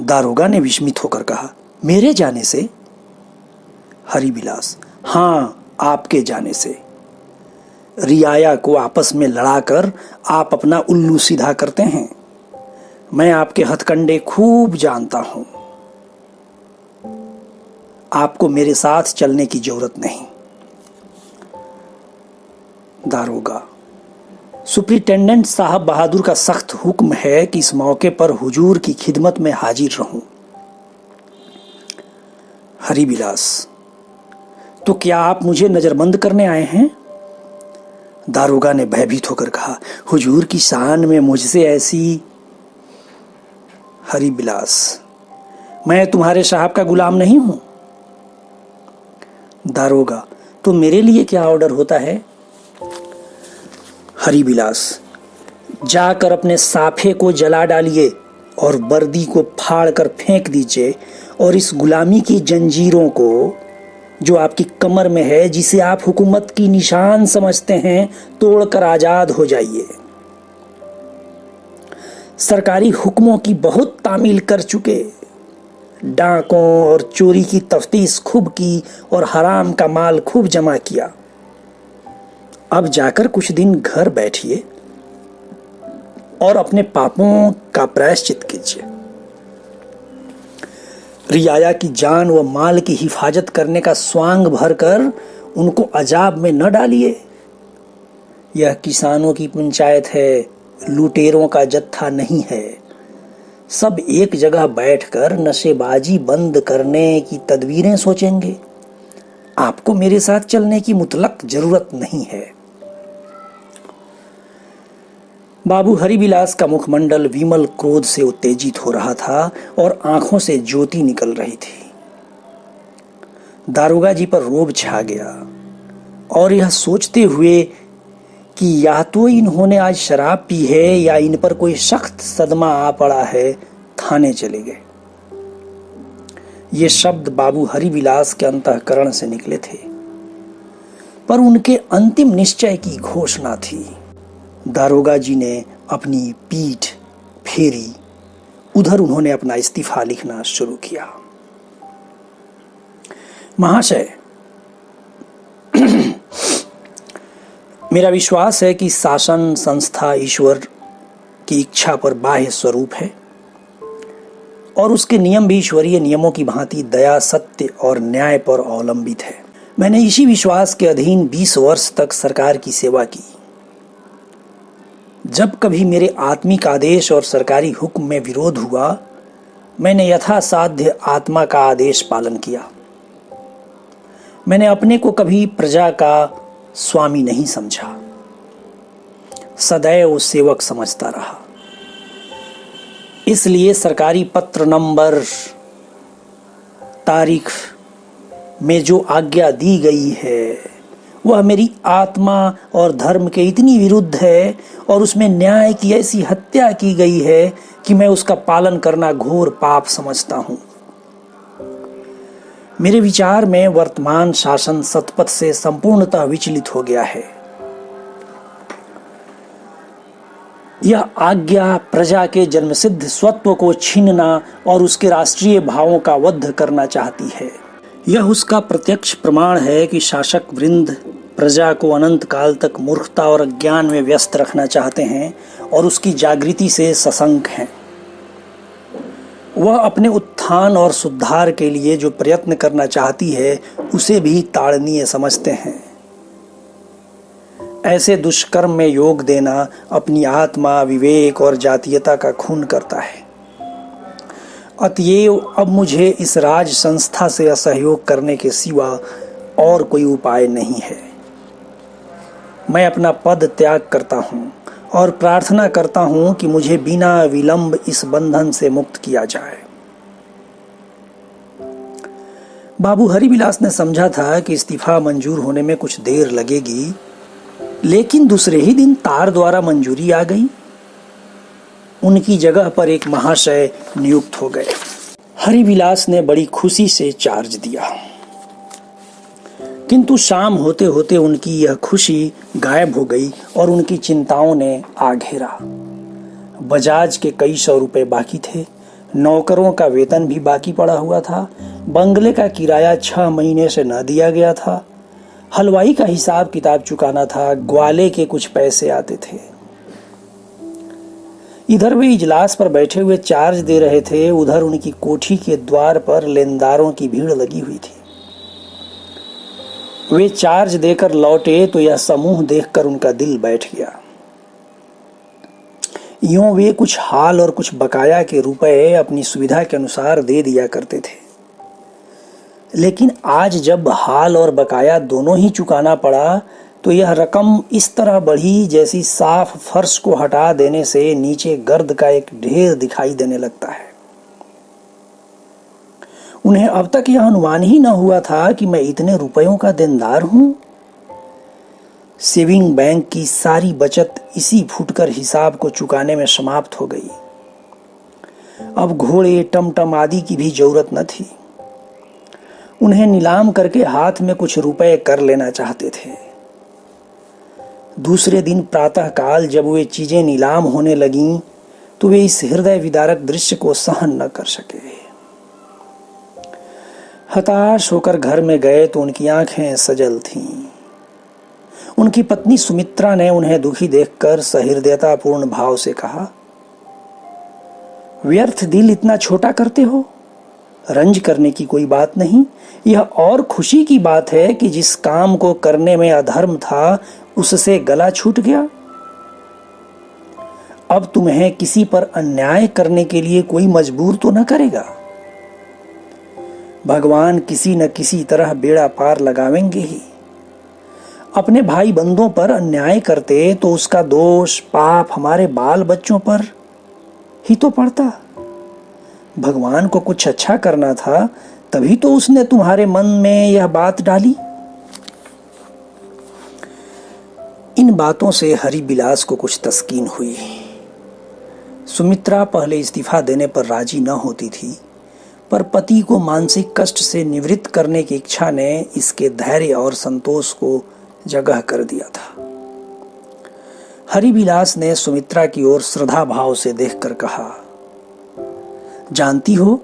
Speaker 1: दारोगा ने विस्मित होकर कहा, मेरे जाने से? हरिबिलास, हाँ, आपके जाने से। रियाया को आपस में लड़ाकर आप अपना उल्लू सीधा करते हैं। मैं आपके हथकंडे खूब जानता हूं। आपको मेरे साथ चलने की जरूरत नहीं। दारोगा, सुप्रिंटेंडेंट साहब बहादुर का सख्त हुक्म है कि इस मौके पर हुजूर की खिदमत में हाजिर रहूं। हरिबिलास, तो क्या आप मुझे नजरबंद करने आए हैं? दारोगा ने भयभीत होकर कहा, हुजूर की शान में मुझसे ऐसी। हरिबिलास, मैं तुम्हारे साहब का गुलाम नहीं हूं। दारोगा, तो मेरे लिए क्या ऑर्डर होता है? हरिबिलास, जाकर अपने साफे को जला डालिए और वर्दी को फाड़ कर फेंक दीजिए और इस गुलामी की जंजीरों को जो आपकी कमर में है, जिसे आप हुकूमत की निशान समझते हैं, तोड़कर आजाद हो जाइए। सरकारी हुक्मों की बहुत तामील कर चुके, डाकों और चोरी की तफ्तीश खूब की और हराम का माल खूब जमा किया। अब जाकर कुछ दिन घर बैठिए और अपने पापों का प्रायश्चित कीजिए। रियाया की जान व माल की हिफाजत करने का स्वांग भरकर उनको अजाब में न डालिए। यह किसानों की पंचायत है, लुटेरों का जत्था नहीं है। सब एक जगह बैठकर नशेबाजी बंद करने की तदबीरें सोचेंगे। आपको मेरे साथ चलने की मुतलक जरूरत नहीं है। बाबू हरिबिलास का मुखमंडल विमल क्रोध से उत्तेजित हो रहा था और आंखों से ज्योति निकल रही थी। दारोगा जी पर रोब छा गया और यह सोचते हुए कि या तो इन्होंने आज शराब पी है या इन पर कोई सख्त सदमा आ पड़ा है, थाने चले गए। ये शब्द बाबू हरिबिलास के अंतःकरण से निकले थे, पर उनके अंतिम निश्चय की घोषणा थी। दारोगा जी ने अपनी पीठ फेरी, उधर उन्होंने अपना इस्तीफा लिखना शुरू किया। महाशय, मेरा विश्वास है कि शासन संस्था ईश्वर की इच्छा पर बाह्य स्वरूप है और उसके नियम भी ईश्वरीय नियमों की भांति दया, सत्य और न्याय पर अवलंबित है। मैंने इसी विश्वास के अधीन 20 वर्ष तक सरकार की सेवा की। जब कभी मेरे आत्मिक आदेश और सरकारी हुक्म में विरोध हुआ, मैंने यथासाध्य आत्मा का आदेश पालन किया। मैंने अपने को कभी प्रजा का स्वामी नहीं समझा, सदैव सेवक समझता रहा। इसलिए सरकारी पत्र नंबर तारीख में जो आज्ञा दी गई है वह मेरी आत्मा और धर्म के इतनी विरुद्ध है और उसमें न्याय की ऐसी हत्या की गई है कि मैं उसका पालन करना घोर पाप समझता हूं। मेरे विचार में वर्तमान शासन सतपथ से संपूर्णतः विचलित हो गया है। यह आज्ञा प्रजा के जन्मसिद्ध स्वत्व को छीनना और उसके राष्ट्रीय भावों का वध करना चाहती है। यह उसका प्रत्यक्ष प्रमाण है कि शासक वृंद प्रजा को अनंत काल तक मूर्खता और अज्ञान में व्यस्त रखना चाहते हैं और उसकी जागृति से सशंक हैं। वह अपने उत्थान और सुधार के लिए जो प्रयत्न करना चाहती है उसे भी ताड़नीय समझते हैं। ऐसे दुष्कर्म में योग देना अपनी आत्मा, विवेक और जातीयता का खून करता है। अतएव अब मुझे इस राज संस्था से असहयोग करने के सिवा और कोई उपाय नहीं है। मैं अपना पद त्याग करता हूँ और प्रार्थना करता हूँ कि मुझे बिना विलंब इस बंधन से मुक्त किया जाए। बाबू हरिबिलास ने समझा था कि इस्तीफा मंजूर होने में कुछ देर लगेगी, लेकिन दूसरे ही दिन तार द्वारा मंजूरी आ गई। उनकी जगह पर एक महाशय नियुक्त हो गए। हरिबिलास ने बड़ी खुशी से चार्ज दिया। किंतु शाम होते होते उनकी यह खुशी गायब हो गई और उनकी चिंताओं ने आ घेरा। बजाज के कई 100 रुपए बाकी थे, नौकरों का वेतन भी बाकी पड़ा हुआ था, बंगले का किराया 6 महीने से न दिया गया था, हलवाई का हिसाब किताब चुकाना था, ग्वाले के कुछ पैसे आते थे। इधर वे इजलास पर बैठे हुए चार्ज दे रहे थे, उधर उनकी कोठी के द्वार पर लेनदारों की भीड़ लगी हुई थी। वे चार्ज देकर लौटे तो यह समूह देखकर उनका दिल बैठ गया। यूं वे कुछ हाल और कुछ बकाया के रुपए अपनी सुविधा के अनुसार दे दिया करते थे, लेकिन आज जब हाल और बकाया दोनों ही चुकाना पड़ा तो यह रकम इस तरह बढ़ी जैसी साफ फर्श को हटा देने से नीचे गर्द का एक ढेर दिखाई देने लगता है। उन्हें अब तक यह अनुमान ही न हुआ था कि मैं इतने रुपयों का देनदार हूं। सेविंग बैंक की सारी बचत इसी फुटकर हिसाब को चुकाने में समाप्त हो गई। अब घोड़े टमटम आदि की भी जरूरत न थी। उन्हें नीलाम करके हाथ में कुछ रुपए कर लेना चाहते थे। दूसरे दिन प्रातःकाल जब वे चीजें नीलाम होने लगीं तो वे इस हृदय विदारक दृश्य को सहन न कर सके। हताश होकर घर में गए तो उनकी आंखें सजल थीं। उनकी पत्नी सुमित्रा ने उन्हें दुखी देखकर सहृदयतापूर्ण भाव से कहा, व्यर्थ दिल इतना छोटा करते हो? रंज करने की कोई बात नहीं। यह और खुशी की बात है कि जिस काम को करने में अधर्म था उससे गला छूट गया। अब तुम्हें किसी पर अन्याय करने के लिए कोई मजबूर तो न करेगा। भगवान किसी न किसी तरह बेड़ा पार लगावेंगे ही। अपने भाई बंधुओं पर अन्याय करते तो उसका दोष पाप हमारे बाल बच्चों पर ही तो पड़ता। भगवान को कुछ अच्छा करना था, तभी तो उसने तुम्हारे मन में यह बात डाली। इन बातों से हरिबिलास को कुछ तस्कीन हुई। सुमित्रा पहले इस्तीफा देने पर राजी न होती थी, पर पति को मानसिक कष्ट से निवृत्त करने की इच्छा ने इसके धैर्य और संतोष को जगह कर दिया था। हरिबिलास ने सुमित्रा की ओर श्रद्धा भाव से देखकर कहा, जानती हो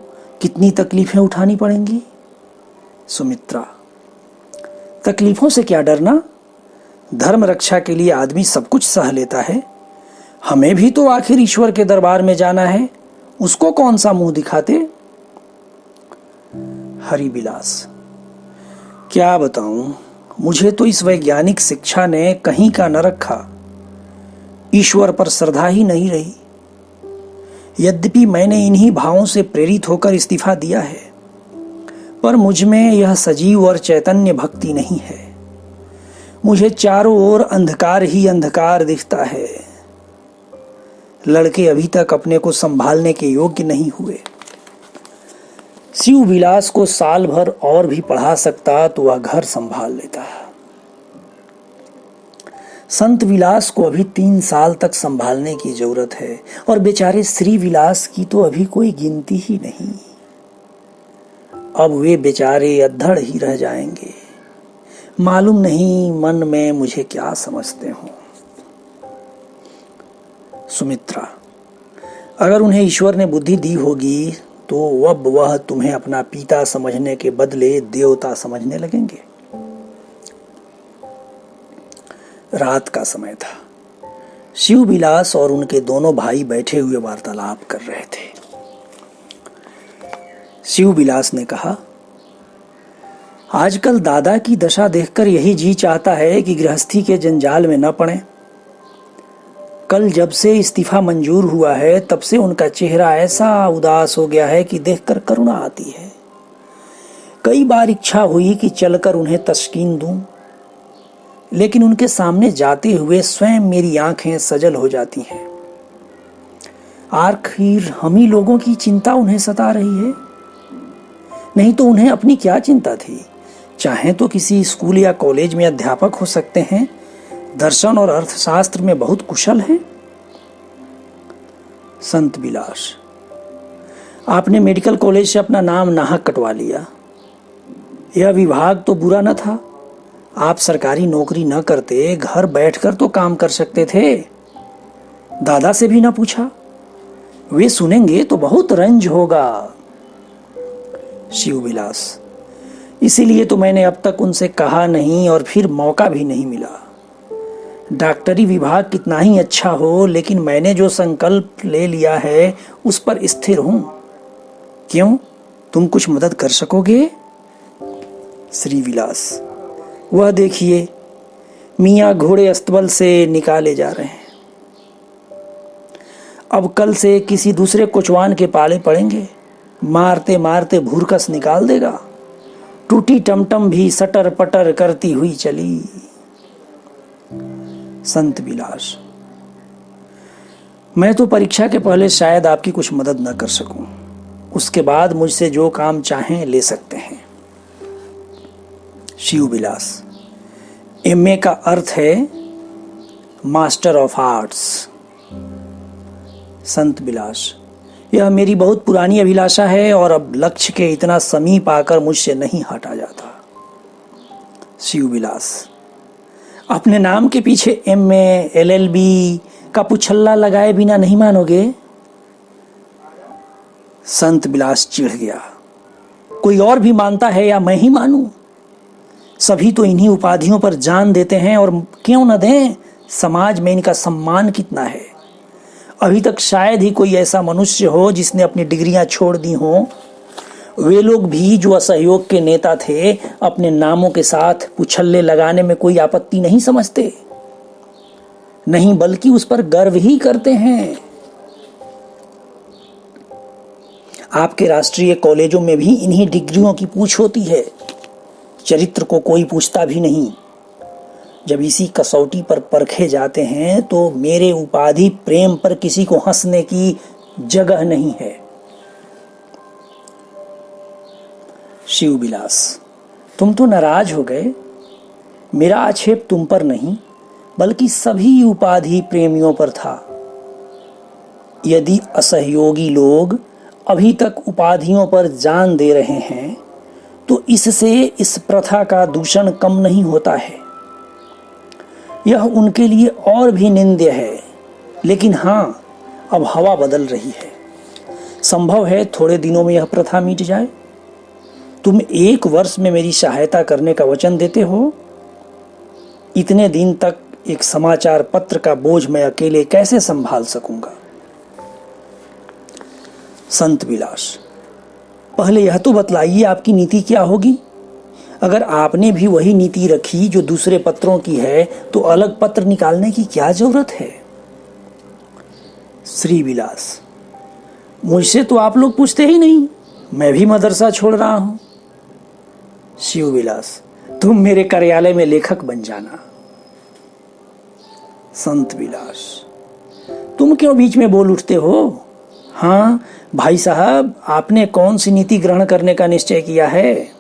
Speaker 1: कितनी तकलीफें उठानी पड़ेंगी? सुमित्रा, तकलीफों से क्या डरना? धर्म रक्षा के लिए आदमी सब कुछ सह लेता है। हमें भी तो आखिर ईश्वर के दरबार में जाना है, उसको कौन सा मुंह दिखाते? हरिबिलास, क्या बताऊं, मुझे तो इस वैज्ञानिक शिक्षा ने कहीं का न रखा। ईश्वर पर श्रद्धा ही नहीं रही। यद्यपि मैंने इन्हीं भावों से प्रेरित होकर इस्तीफा दिया है, पर मुझ में यह सजीव और चैतन्य भक्ति नहीं है। मुझे चारों ओर अंधकार ही अंधकार दिखता है। लड़के अभी तक अपने को संभालने के योग्य नहीं हुए। शिव विलास को साल भर और भी पढ़ा सकता तो वह घर संभाल लेता। संत विलास को अभी 3 साल तक संभालने की जरूरत है, और बेचारे श्री विलास की तो अभी कोई गिनती ही नहीं। अब वे बेचारे अधड़ ही रह जाएंगे। मालूम नहीं मन में मुझे क्या समझते हो। सुमित्रा, अगर उन्हें ईश्वर ने बुद्धि दी होगी तो अब वह तुम्हें अपना पिता समझने के बदले देवता समझने लगेंगे। रात का समय था। शिव विलास और उनके दोनों भाई बैठे हुए वार्तालाप कर रहे थे। शिव विलास ने कहा, आजकल दादा की दशा देखकर यही जी चाहता है कि गृहस्थी के जंजाल में न पड़े। कल जब से इस्तीफा मंजूर हुआ है तब से उनका चेहरा ऐसा उदास हो गया है कि देखकर करुणा आती है। कई बार इच्छा हुई कि चलकर उन्हें तस्कीन दूं, लेकिन उनके सामने जाते हुए स्वयं मेरी आंखें सजल हो जाती हैं। आखिर हम ही लोगों की चिंता उन्हें सता रही है, नहीं तो उन्हें अपनी क्या चिंता थी। चाहे तो किसी स्कूल या कॉलेज में अध्यापक हो सकते हैं, दर्शन और अर्थशास्त्र में बहुत कुशल हैं। संत विलास, आपने मेडिकल कॉलेज से अपना नाम नाहक कटवा लिया। यह विभाग तो बुरा न था, आप सरकारी नौकरी न करते, घर बैठकर तो काम कर सकते थे। दादा से भी ना पूछा? वे सुनेंगे तो बहुत रंज होगा। शिवविलास: इसीलिए तो मैंने अब तक उनसे कहा नहीं और फिर मौका भी नहीं मिला। डॉक्टरी विभाग कितना ही अच्छा हो, लेकिन मैंने जो संकल्प ले लिया है उस पर स्थिर हूं। क्यों, तुम कुछ मदद कर सकोगे? श्रीविलास: वह देखिए, मियाँ घोड़े अस्तबल से निकाले जा रहे हैं। अब कल से किसी दूसरे कोचवान के पाले पड़ेंगे। मारते मारते भूरकस निकाल देगा। टूटी टमटम भी सटर पटर करती हुई चली। संत विलास: मैं तो परीक्षा के पहले शायद आपकी कुछ मदद न कर सकूं। उसके बाद मुझसे जो काम चाहें ले सकते हैं। शिवविलास: एमए का अर्थ है मास्टर ऑफ आर्ट्स। संत विलास: यह मेरी बहुत पुरानी अभिलाषा है और अब लक्ष्य के इतना समीप आकर मुझसे नहीं हटा जाता। शिवविलास: अपने नाम के पीछे एमए एलएलबी का पुछल्ला लगाए बिना नहीं मानोगे? संत विलास चिढ़ गया। कोई और भी मानता है या मैं ही मानूं? सभी तो इन्हीं उपाधियों पर जान देते हैं, और क्यों न दें? समाज में इनका सम्मान कितना है। अभी तक शायद ही कोई ऐसा मनुष्य हो जिसने अपनी डिग्रियां छोड़ दी हों। वे लोग भी जो असहयोग के नेता थे, अपने नामों के साथ पुछल्ले लगाने में कोई आपत्ति नहीं समझते, नहीं बल्कि उस पर गर्व ही करते हैं। आपके राष्ट्रीय कॉलेजों में भी इन्हीं डिग्रियों की पूछ होती है। चरित्र को कोई पूछता भी नहीं। जब इसी कसौटी पर परखे जाते हैं तो मेरे उपाधि प्रेम पर किसी को हंसने की जगह नहीं है। शिवविलास: तुम तो नाराज हो गए। मेरा आक्षेप तुम पर नहीं, बल्कि सभी उपाधि प्रेमियों पर था। यदि असहयोगी लोग अभी तक उपाधियों पर जान दे रहे हैं तो इससे इस प्रथा का दूषण कम नहीं होता है। यह उनके लिए और भी निंद्य है। लेकिन हां, अब हवा बदल रही है। संभव है थोड़े दिनों में यह प्रथा मिट जाए। तुम 1 वर्ष में मेरी सहायता करने का वचन देते हो। इतने दिन तक एक समाचार पत्र का बोझ मैं अकेले कैसे संभाल सकूंगा? संत विलास: पहले यह तो बतलाइए आपकी नीति क्या होगी। अगर आपने भी वही नीति रखी जो दूसरे पत्रों की है तो अलग पत्र निकालने की क्या जरूरत है? श्रीविलास: मुझसे तो आप लोग पूछते ही नहीं। मैं भी मदरसा छोड़ रहा हूं। शिवविलास: तुम मेरे कार्यालय में लेखक बन जाना। संत विलास: तुम क्यों बीच में बोल उठते हो? हाँ भाई साहब, आपने कौन सी नीति ग्रहण करने का निश्चय किया है?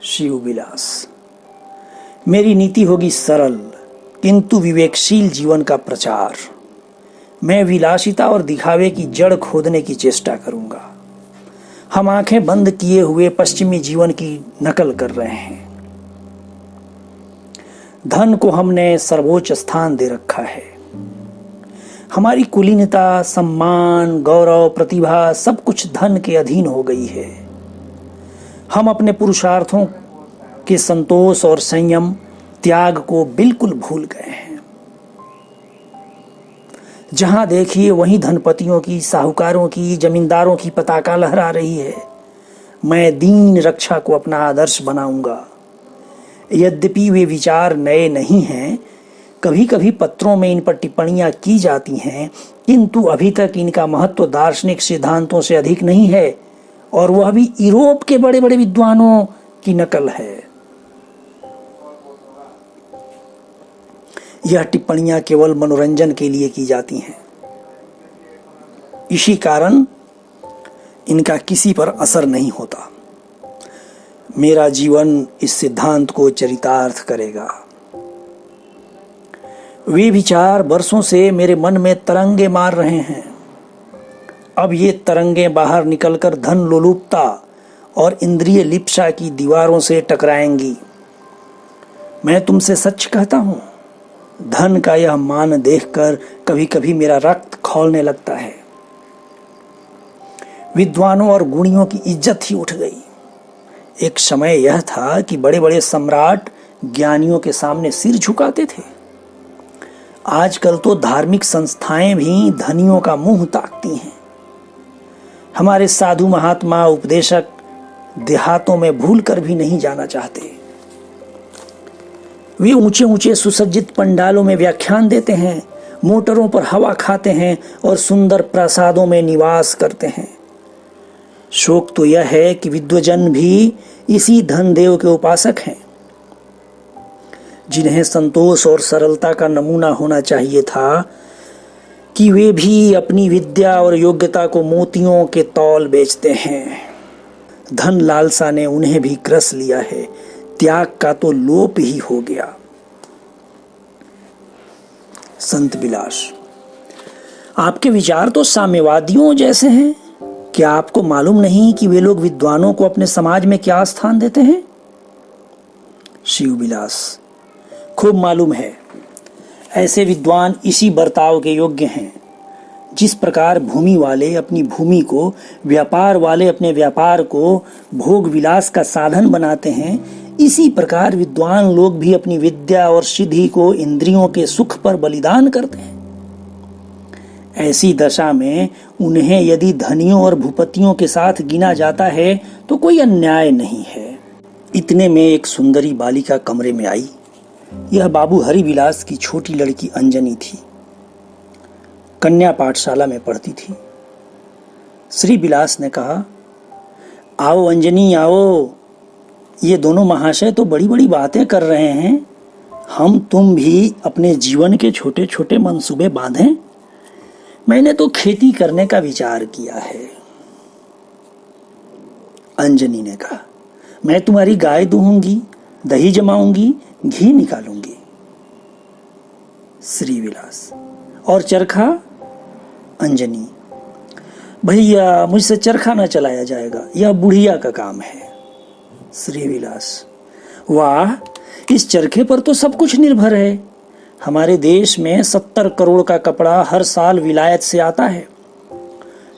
Speaker 1: शिवविलास: मेरी नीति होगी सरल किंतु विवेकशील जीवन का प्रचार। मैं विलासिता और दिखावे की जड़ खोदने की चेष्टा करूंगा। हम आंखें बंद किए हुए पश्चिमी जीवन की नकल कर रहे हैं। धन को हमने सर्वोच्च स्थान दे रखा है। हमारी कुलीनता, सम्मान, गौरव, प्रतिभा सब कुछ धन के अधीन हो गई है। हम अपने पुरुषार्थों के संतोष और संयम, त्याग को बिल्कुल भूल गए हैं। जहां देखिए वहीं धनपतियों की, साहूकारों की, जमींदारों की पताका लहरा रही है। मैं दीन रक्षा को अपना आदर्श बनाऊंगा। यद्यपि वे विचार नए नहीं हैं, कभी कभी पत्रों में इन पर टिप्पणियां की जाती हैं, किंतु अभी तक इनका महत्व दार्शनिक सिद्धांतों से अधिक नहीं है, और वह भी यूरोप के बड़े बड़े विद्वानों की नकल है। यह टिप्पणियां केवल मनोरंजन के लिए की जाती हैं। इसी कारण इनका किसी पर असर नहीं होता। मेरा जीवन इस सिद्धांत को चरितार्थ करेगा। वे विचार वर्षों से मेरे मन में तरंगे मार रहे हैं। अब ये तरंगे बाहर निकलकर धन लोलुपता और इंद्रिय लिप्सा की दीवारों से टकराएंगी। मैं तुमसे सच कहता हूं, धन का यह मान देखकर कभी कभी मेरा रक्त खौलने लगता है। विद्वानों और गुणियों की इज्जत ही उठ गई। एक समय यह था कि बड़े बड़े सम्राट ज्ञानियों के सामने सिर झुकाते थे। आजकल तो धार्मिक संस्थाएं भी धनियों का मुंह ताकती हैं। हमारे साधु महात्मा उपदेशक देहातों में भूल कर भी नहीं जाना चाहते। वे ऊंचे ऊंचे सुसज्जित पंडालों में व्याख्यान देते हैं, मोटरों पर हवा खाते हैं और सुंदर प्रासादों में निवास करते हैं। शोक तो यह है कि विद्वजन भी इसी धनदेव के उपासक हैं। जिन्हें संतोष और सरलता का नमूना होना चाहिए था कि वे भी अपनी विद्या और योग्यता को मोतियों के तौल बेचते हैं। धन लालसा ने उन्हें भी ग्रस लिया है। त्याग का तो लोप ही हो गया। संत विलास, आपके विचार तो साम्यवादियों जैसे हैं। क्या आपको मालूम नहीं कि वे लोग विद्वानों को अपने समाज में क्या स्थान देते हैं? शिव विलास, खूब मालूम है। ऐसे विद्वान इसी बर्ताव के योग्य हैं। जिस प्रकार भूमि वाले अपनी भूमि को, व्यापार वाले अपने व्यापार को भोग विलास का साधन बनाते हैं, इसी प्रकार विद्वान लोग भी अपनी विद्या और सिद्धि को इंद्रियों के सुख पर बलिदान करते हैं। ऐसी दशा में उन्हें यदि धनियों और भूपतियों के साथ गिना जाता है तो कोई अन्याय नहीं है। इतने में एक सुंदरी बालिका कमरे में आई। यह बाबू हरिविलास की छोटी लड़की अंजनी थी। कन्या पाठशाला में पढ़ती थी। श्री विलास ने कहा, आओ अंजनी आओ, ये दोनों महाशय तो बड़ी बड़ी बातें कर रहे हैं। हम तुम भी अपने जीवन के छोटे छोटे मंसूबे बांधें। मैंने तो खेती करने का विचार किया है। अंजनी ने कहा, मैं तुम्हारी गाय दूहूंगी, दही जमाऊंगी, घी निकालूंगी। श्री विलास, और चरखा? अंजनी, भैया मुझसे चरखा न चलाया जाएगा, यह बुढ़िया का काम है। श्री विलास, वाह, इस चरखे पर तो सब कुछ निर्भर है। हमारे देश में 70 करोड़ का कपड़ा हर साल विलायत से आता है।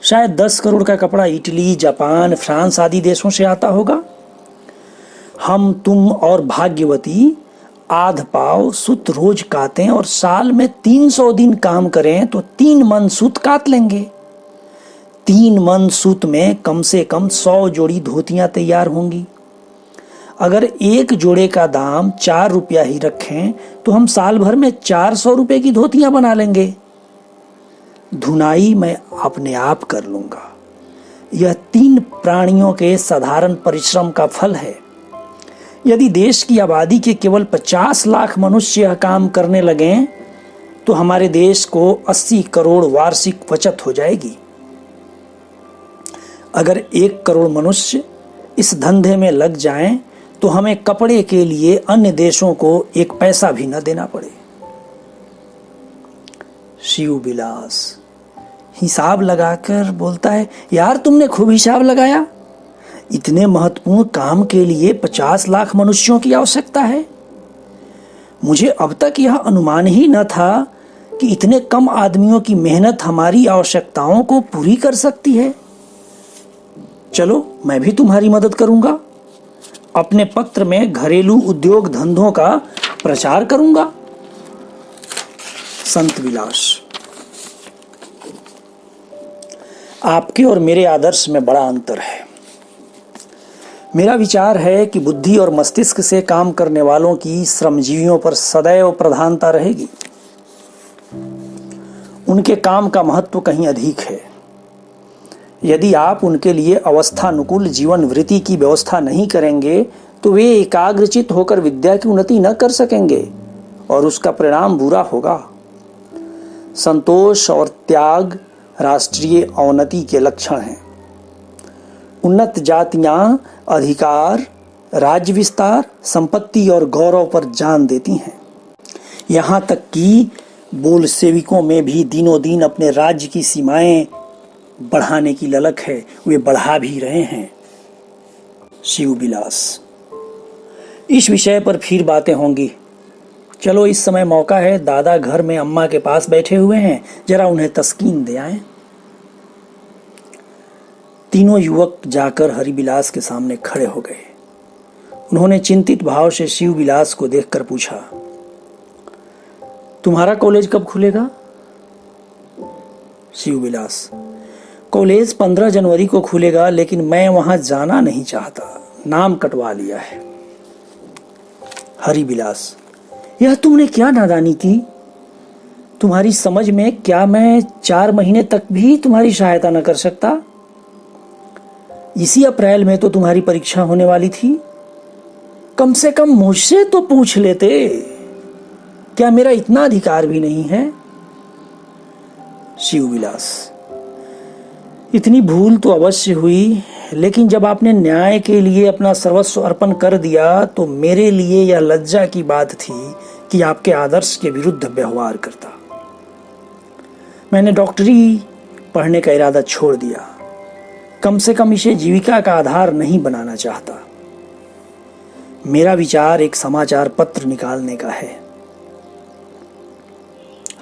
Speaker 1: शायद 10 करोड़ का कपड़ा इटली, जापान, फ्रांस आदि देशों से आता होगा। हम, तुम और भाग्यवती आध पाव सूत रोज काटें और साल में 300 दिन काम करें तो 3 मन सूत काट लेंगे। 3 मन सूत में कम से कम 100 जोड़ी धोतियां तैयार होंगी। अगर एक जोड़े का दाम 4 रुपया ही रखें तो हम साल भर में 400 रुपए की धोतियां बना लेंगे। धुनाई मैं अपने आप कर लूंगा। यह 3 प्राणियों के साधारण परिश्रम का फल है। यदि देश की आबादी के केवल 50 लाख मनुष्य यह काम करने लगें तो हमारे देश को 80 करोड़ वार्षिक बचत हो जाएगी। अगर 1 करोड़ मनुष्य इस धंधे में लग जाएं तो हमें कपड़े के लिए अन्य देशों को 1 पैसा भी न देना पड़े। शिव विलास हिसाब लगाकर बोलता है, यार तुमने खूब हिसाब लगाया। इतने महत्वपूर्ण काम के लिए 50 लाख मनुष्यों की आवश्यकता है। मुझे अब तक यह अनुमान ही न था कि इतने कम आदमियों की मेहनत हमारी आवश्यकताओं को पूरी कर सकती है। चलो मैं भी तुम्हारी मदद करूंगा। अपने पत्र में घरेलू उद्योग धंधों का प्रचार करूंगा। संत विलास, आपके और मेरे आदर्श में बड़ा अंतर है। मेरा विचार है कि बुद्धि और मस्तिष्क से काम करने वालों की श्रमजीवियों पर सदैव प्रधानता रहेगी। उनके काम का महत्व कहीं अधिक है। यदि आप उनके लिए अवस्थानुकूल जीवन वृत्ति की व्यवस्था नहीं करेंगे तो वे एकाग्रचित होकर विद्या की उन्नति न कर सकेंगे और उसका परिणाम बुरा होगा। संतोष और त्याग राष्ट्रीय अवनति के लक्षण हैं। उन्नत जातियां अधिकार, राज्य विस्तार, संपत्ति और गौरव पर जान देती हैं। यहाँ तक कि बोल्शेविकों में भी दिनों दिन अपने राज्य की सीमाएं बढ़ाने की ललक है। वे बढ़ा भी रहे हैं। शिव विलास, इस विषय पर फिर बातें होंगी। चलो इस समय मौका है, दादा घर में अम्मा के पास बैठे हुए हैं, जरा उन्हें तस्कीन दे आएं। तीनों युवक जाकर हरिबिलास के सामने खड़े हो गए। उन्होंने चिंतित भाव से शिवविलास को देखकर पूछा, तुम्हारा कॉलेज कब खुलेगा? शिवविलास, कॉलेज 15 जनवरी को खुलेगा, लेकिन मैं वहां जाना नहीं चाहता, नाम कटवा लिया है। हरिबिलास, यह तुमने क्या नादानी की? तुम्हारी समझ में क्या मैं 4 महीने तक भी तुम्हारी सहायता न कर सकता? इसी अप्रैल में तो तुम्हारी परीक्षा होने वाली थी। कम से कम मुझसे तो पूछ लेते। क्या मेरा इतना अधिकार भी नहीं है? शिवविलास, इतनी भूल तो अवश्य हुई, लेकिन जब आपने न्याय के लिए अपना सर्वस्व अर्पण कर दिया तो मेरे लिए यह लज्जा की बात थी कि आपके आदर्श के विरुद्ध व्यवहार करता। मैंने डॉक्टरी पढ़ने का इरादा छोड़ दिया। कम से कम इसे जीविका का आधार नहीं बनाना चाहता। मेरा विचार एक समाचार पत्र निकालने का है।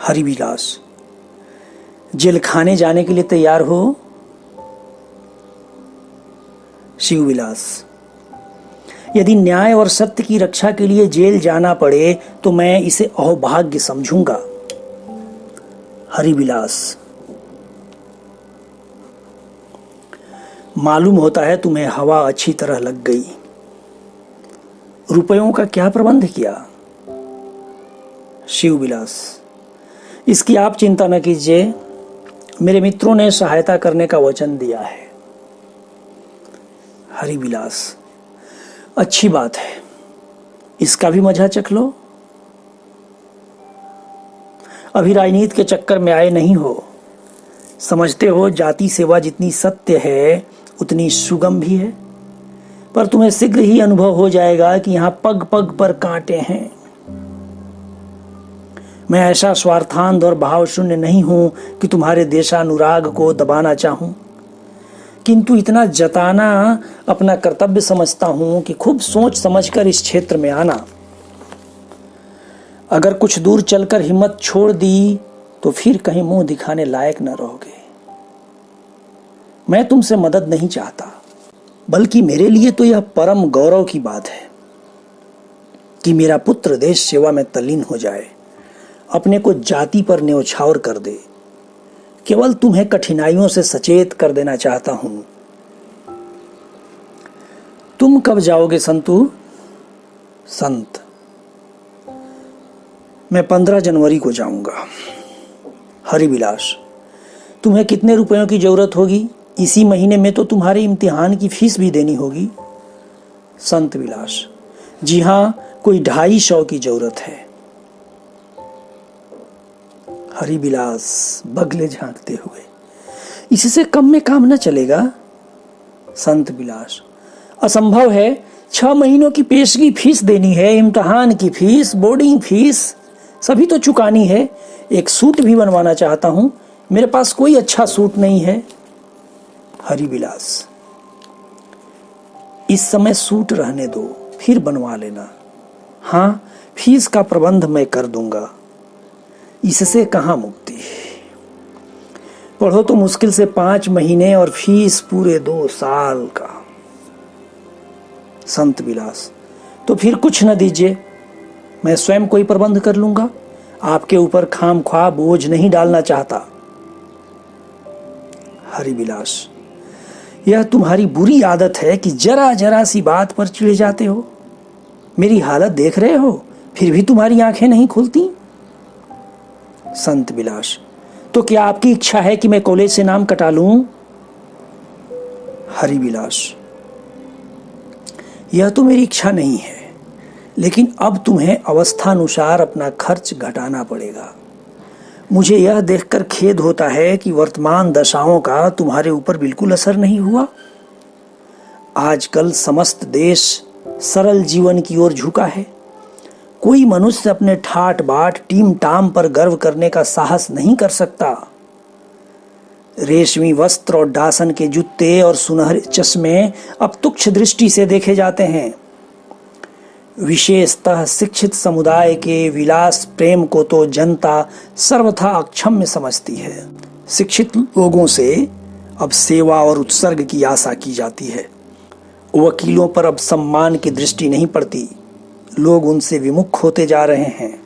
Speaker 1: हरिबिलास, जेल खाने जाने के लिए तैयार हो? शिवविलास, यदि न्याय और सत्य की रक्षा के लिए जेल जाना पड़े तो मैं इसे अहोभाग्य समझूंगा। हरिबिलास, मालूम होता है तुम्हें हवा अच्छी तरह लग गई। रुपयों का क्या प्रबंध किया? शिवविलास, इसकी आप चिंता न कीजिए, मेरे मित्रों ने सहायता करने का वचन दिया है। हरिबिलास, अच्छी बात है, इसका भी मजा चख लो। अभी राजनीति के चक्कर में आए नहीं हो। समझते हो जाति सेवा जितनी सत्य है उतनी सुगम भी है, पर तुम्हें शीघ्र ही अनुभव हो जाएगा कि यहां पग पग पर कांटे हैं। मैं ऐसा स्वार्थांध और भाव शून्य नहीं हूं कि तुम्हारे देशानुराग को दबाना चाहूं, किंतु इतना जताना अपना कर्तव्य समझता हूं कि खूब सोच समझकर इस क्षेत्र में आना। अगर कुछ दूर चलकर हिम्मत छोड़ दी तो फिर कहीं मुंह दिखाने लायक न रहोगे। मैं तुमसे मदद नहीं चाहता, बल्कि मेरे लिए तो यह परम गौरव की बात है कि मेरा पुत्र देश सेवा में तल्लीन हो जाए, अपने को जाति पर न्यौछावर कर दे। केवल तुम्हें कठिनाइयों से सचेत कर देना चाहता हूं। तुम कब जाओगे संतु? संत, मैं 15 जनवरी को जाऊंगा। हरिबिलास, तुम्हें कितने रुपयों की जरूरत होगी? इसी महीने में तो तुम्हारे इम्तिहान की फीस भी देनी होगी। संत विलास, जी हां, कोई 250 की जरूरत है। हरिबिलास बगले झांकते हुए, इससे कम में काम न चलेगा। संत विलास, असंभव है, 6 महीनों की पेशगी फीस देनी है, इम्तिहान की फीस, बोर्डिंग फीस सभी तो चुकानी है। एक सूट भी बनवाना चाहता हूं, मेरे पास कोई अच्छा सूट नहीं है। हरिबिलास, इस समय सूट रहने दो, फिर बनवा लेना। हां, फीस का प्रबंध मैं कर दूंगा, इससे कहां मुक्ति। पढ़ो तो मुश्किल से 5 महीने और फीस पूरे 2 साल का। संत विलास, तो फिर कुछ न दीजिए, मैं स्वयं कोई प्रबंध कर लूंगा, आपके ऊपर खामख्वाह बोझ नहीं डालना चाहता। हरिबिलास, यह तुम्हारी बुरी आदत है कि जरा जरा सी बात पर चिढ़ जाते हो। मेरी हालत देख रहे हो, फिर भी तुम्हारी आंखें नहीं खुलती। संत विलास, तो क्या आपकी इच्छा है कि मैं कॉलेज से नाम कटा लूं? हरिबिलास, यह तो मेरी इच्छा नहीं है, लेकिन अब तुम्हें अवस्थानुसार अपना खर्च घटाना पड़ेगा। मुझे यह देखकर खेद होता है कि वर्तमान दशाओं का तुम्हारे ऊपर बिल्कुल असर नहीं हुआ। आजकल समस्त देश सरल जीवन की ओर झुका है। कोई मनुष्य अपने ठाट बाट टीम टाम पर गर्व करने का साहस नहीं कर सकता। रेशमी वस्त्र और डासन के जूते और सुनहरे चश्मे अब तुच्छ दृष्टि से देखे जाते हैं। विशेषतः शिक्षित समुदाय के विलास प्रेम को तो जनता सर्वथा अक्षम्य समझती है। शिक्षित लोगों से अब सेवा और उत्सर्ग की आशा की जाती है। वकीलों पर अब सम्मान की दृष्टि नहीं पड़ती, लोग उनसे विमुख होते जा रहे हैं।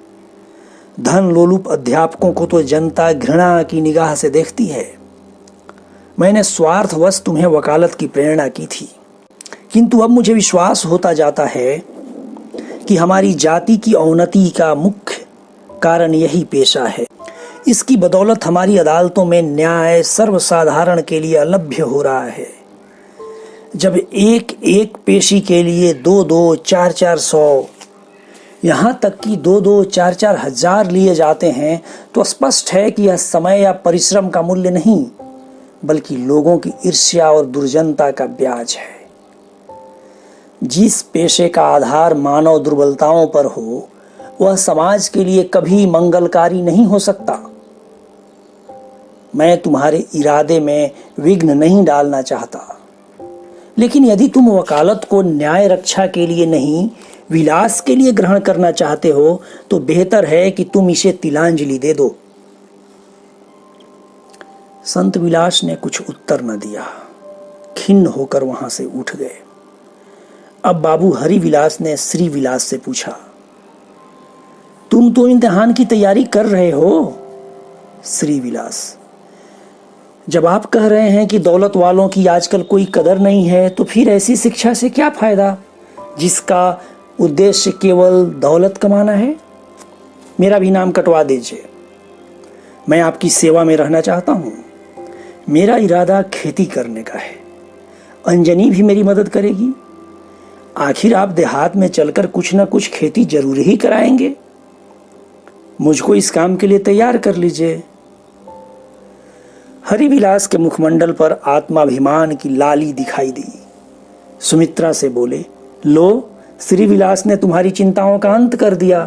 Speaker 1: धन लोलुप अध्यापकों को तो जनता घृणा की निगाह से देखती है। मैंने स्वार्थवश तुम्हें वकालत की प्रेरणा की थी, किंतु अब मुझे विश्वास होता जाता है कि हमारी जाति की अवनति का मुख्य कारण यही पेशा है। इसकी बदौलत हमारी अदालतों में न्याय सर्वसाधारण के लिए अलभ्य हो रहा है। जब एक एक पेशी के लिए 2-2, 4-4 सौ, यहाँ तक कि 2-2, 4-4 हजार लिए जाते हैं, तो स्पष्ट है कि यह समय या परिश्रम का मूल्य नहीं, बल्कि लोगों की ईर्ष्या और दुर्जनता का ब्याज है। जिस पेशे का आधार मानव दुर्बलताओं पर हो, वह समाज के लिए कभी मंगलकारी नहीं हो सकता। मैं तुम्हारे इरादे में विघ्न नहीं डालना चाहता, लेकिन यदि तुम वकालत को न्याय रक्षा के लिए नहीं, विलास के लिए ग्रहण करना चाहते हो, तो बेहतर है कि तुम इसे तिलांजलि दे दो। संत विलास ने कुछ उत्तर न दिया, खिन्न होकर वहां से उठ गए। अब बाबू हरि विलास ने श्री विलास से पूछा, तुम तो इम्तिहान की तैयारी कर रहे हो? श्री विलास, जब आप कह रहे हैं कि दौलत वालों की आजकल कोई कदर नहीं है, तो फिर ऐसी शिक्षा से क्या फायदा जिसका उद्देश्य केवल दौलत कमाना है? मेरा भी नाम कटवा दीजिए, मैं आपकी सेवा में रहना चाहता हूँ। मेरा इरादा खेती करने का है, अंजनी भी मेरी मदद करेगी। आखिर आप देहात में चलकर कुछ न कुछ खेती जरूर ही कराएंगे। मुझको इस काम के लिए तैयार कर लीजिए। हरिविलास के मुखमंडल पर आत्माभिमान की लाली दिखाई दी। सुमित्रा से बोले, लो, श्रीविलास ने तुम्हारी चिंताओं का अंत कर दिया।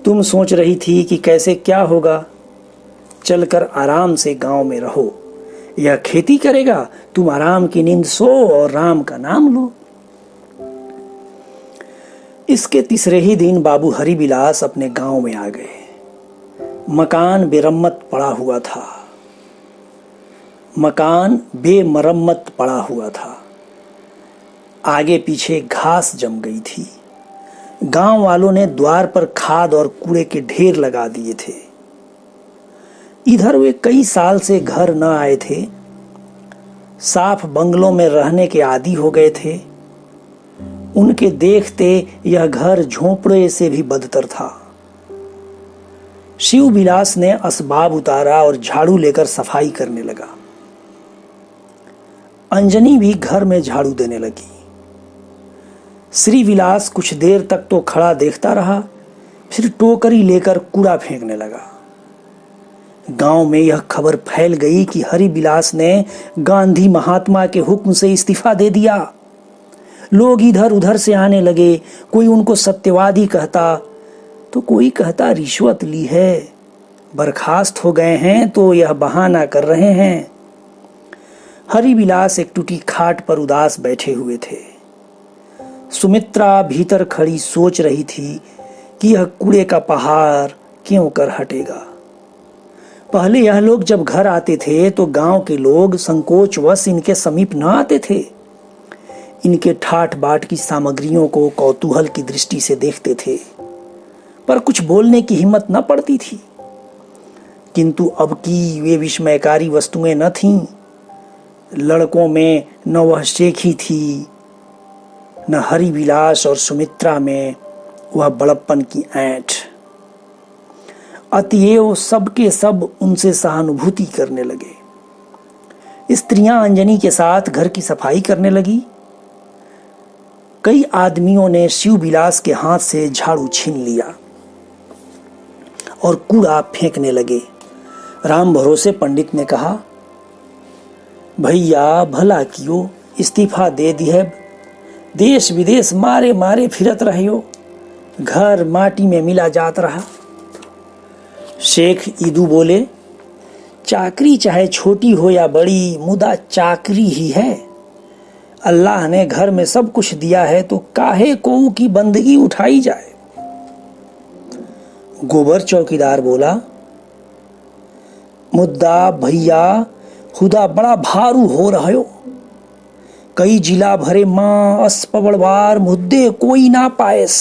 Speaker 1: तुम सोच रही थी कि कैसे क्या होगा। चलकर आराम से गांव में रहो। यह खेती करेगा, तुम आराम की नींद सो और राम का नाम लो। इसके तीसरे ही दिन बाबू हरिविलास अपने गांव में आ गए। मकान बेरम्मत पड़ा हुआ था। मकान बेमरम्मत पड़ा हुआ था। आगे पीछे घास जम गई थी। गांव वालों ने द्वार पर खाद और कूड़े के ढेर लगा दिए थे। इधर वे कई साल से घर न आए थे। साफ बंगलों में रहने के आदी हो गए थे। उनके देखते यह घर झोंपड़े से भी बदतर था। शिव विलास ने असबाब उतारा और झाड़ू लेकर सफाई करने लगा। अंजनी भी घर में झाड़ू देने लगी। श्री विलास कुछ देर तक तो खड़ा देखता रहा, फिर टोकरी लेकर कूड़ा फेंकने लगा। गांव में यह खबर फैल गई कि हरिविलास ने गांधी महात्मा के हुक्म से इस्तीफा दे दिया। लोग इधर उधर से आने लगे। कोई उनको सत्यवादी कहता, तो कोई कहता रिश्वत ली है। बर्खास्त हो गए हैं तो यह बहाना कर रहे हैं। हरिविलास एक टूटी खाट पर उदास बैठे हुए थे। सुमित्रा भीतर खड़ी सोच रही थी कि यह कूड़े का पहाड़ क्यों कर हटेगा। पहले यह लोग जब घर आते थे तो गांव के लोग संकोचवश इनके समीप न आते थे। इनके ठाट बाट की सामग्रियों को कौतूहल की दृष्टि से देखते थे, पर कुछ बोलने की हिम्मत न पड़ती थी। किंतु अब की वे विस्मयकारी वस्तुएं न थीं। लड़कों में न वह शेखी थी, न हरिविलास और सुमित्रा में वह बड़प्पन की ऐंठ। अतएव सबके सब उनसे सहानुभूति करने लगे। स्त्रियां अंजनी के साथ घर की सफाई करने लगी। कई आदमियों ने शिव विलास के हाथ से झाड़ू छीन लिया और कूड़ा फेंकने लगे। राम भरोसे पंडित ने कहा, भैया भला कियो, इस्तीफा दे दिए। देश विदेश मारे मारे फिरत रहियो, घर माटी में मिला जात रहा। शेख ईदू बोले, चाकरी चाहे छोटी हो या बड़ी, मुदा चाकरी ही है। अल्लाह ने घर में सब कुछ दिया है तो काहे को की बंदगी उठाई जाए। गोबर चौकीदार बोला, मुद्दा भैया खुदा बड़ा भारू हो रहो, कई जिला भरे मां अस पवड़वार मुद्दे कोई ना पाएस।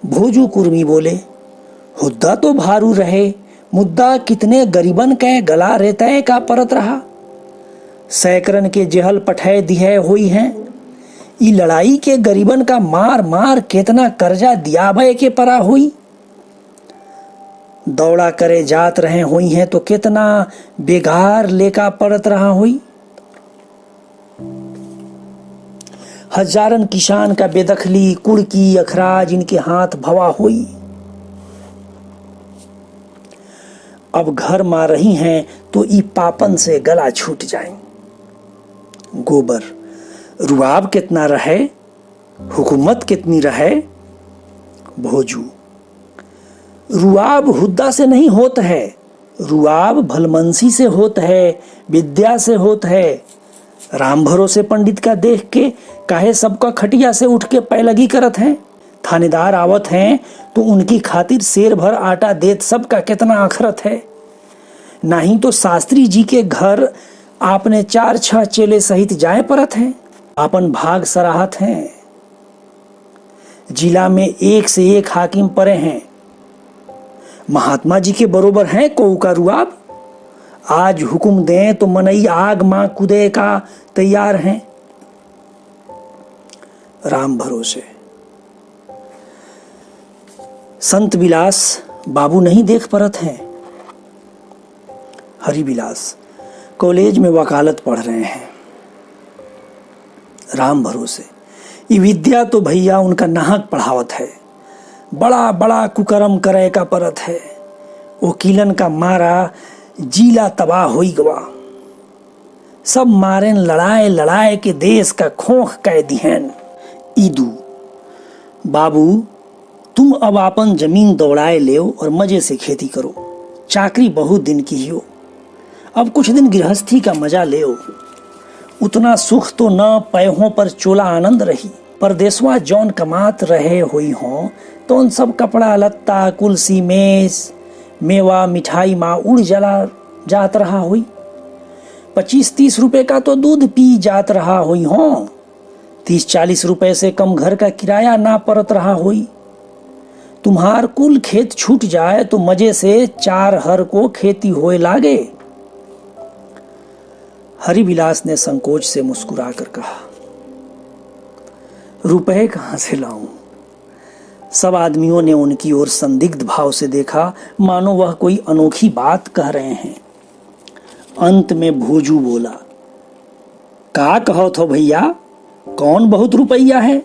Speaker 1: भोजू कुर्मी बोले, हुद्दा तो भारू रहे, मुद्दा कितने गरीबन के गला रहते का परत रहा, सैकरन के जेहल पठै दिहे हुई हैं, ई लड़ाई के गरीबन का मार मार कितना कर्जा दिया भय के परा हुई, दौड़ा करे जात रहे हुई हैं तो कितना बेगार लेका पड़त रहा हुई। हजारन किसान का बेदखली कुड़की अखराज इनके हाथ भवा हुई। अब घर मार रही हैं तो ई पापन से गला छूट जाए। गोबर, रुआब कितना रहे, हुकूमत कितनी रहे। भोजू, रुआब हुद्दा से नहीं होता है, रुआब भलमनसी से होता है, विद्या से होता है। राम भरोसे पंडित का देख के काहे सबका खटिया से उठ के पैलगी करत हैं। थानेदार आवत हैं तो उनकी खातिर शेर भर आटा देत सबका कितना आखरत है। नहीं तो शास्त्री जी के घर आपने 4-6 चेले सहित जाए परत हैं, आपन भाग सराहत हैं। जिला में एक से एक हाकिम परे हैं, महात्मा जी के बरोबर हैं कोऊ का रुआब। आज हुक्म दें तो मनई आग मां कूदे का तैयार हैं। राम भरोसे। संत विलास बाबू नहीं देख परत हैं। हरिविलास कॉलेज में वकालत पढ़ रहे हैं। राम भरोसे, ये विद्या तो भैया उनका नाहक पढ़ावत है, बड़ा बड़ा कुकर्म करे का परत है। वकीलन का मारा जीला तबाह होई गवा, सब मारेन लड़ाए लड़ाए के देश का खोख कह दिहन। ईदू, बाबू तुम अब आपन जमीन दौड़ाए ले और मजे से खेती करो, चाकरी बहुत दिन की हो, अब कुछ दिन गृहस्थी का मजा ले। उतना सुख तो न पैहों पर चोला आनंद रही, परदेसवा जौन कमात रहे हुई हों तो उन सब कपड़ा लत्ता कुलसी मेज मेवा मिठाई माँ उड़ जला जात रहा हुई। 25-30 रुपए का तो दूध पी जात रहा हुई हों, 30-40 रुपए से कम घर का किराया ना परत रहा हुई। तुम्हार कुल खेत छूट जाए तो मजे से 4 हर को खेती होए लागे। हरिविलास ने संकोच से मुस्कुरा कर कहा, रुपए कहां से लाऊं। सब आदमियों ने उनकी ओर संदिग्ध भाव से देखा, मानो वह कोई अनोखी बात कह रहे हैं। अंत में भोजू बोला, का कहो थो भैया, कौन बहुत रुपया है,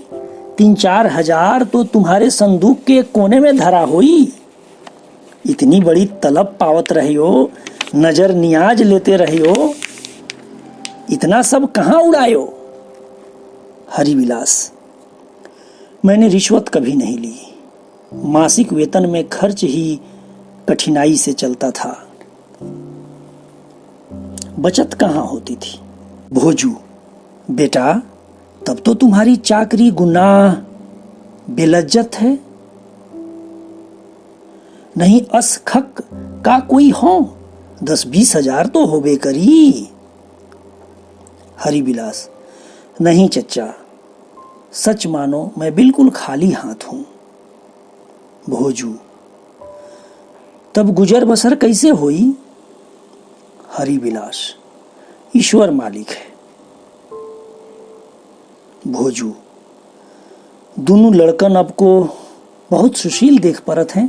Speaker 1: 3-4 हजार तो तुम्हारे संदूक के कोने में धरा हुई। इतनी बड़ी तलब पावत रही हो, नजर नियाज लेते रही हो, इतना सब कहाँ उड़ायो। हरिविलास, मैंने रिश्वत कभी नहीं ली, मासिक वेतन में खर्च ही कठिनाई से चलता था, बचत कहाँ होती थी। भोजू, बेटा तब तो तुम्हारी चाकरी गुनाह बेलज्जत है, नहीं असखक का कोई हो, 10-20 हजार तो होबे करी। हरिविलास, नहीं चच्चा, सच मानो मैं बिल्कुल खाली हाथ हूं। भोजू, तब गुजर बसर कैसे हुई। हरिविलास, ईश्वर मालिक है। भोजू, दोनों लड़कन अब को बहुत सुशील देख परत हैं,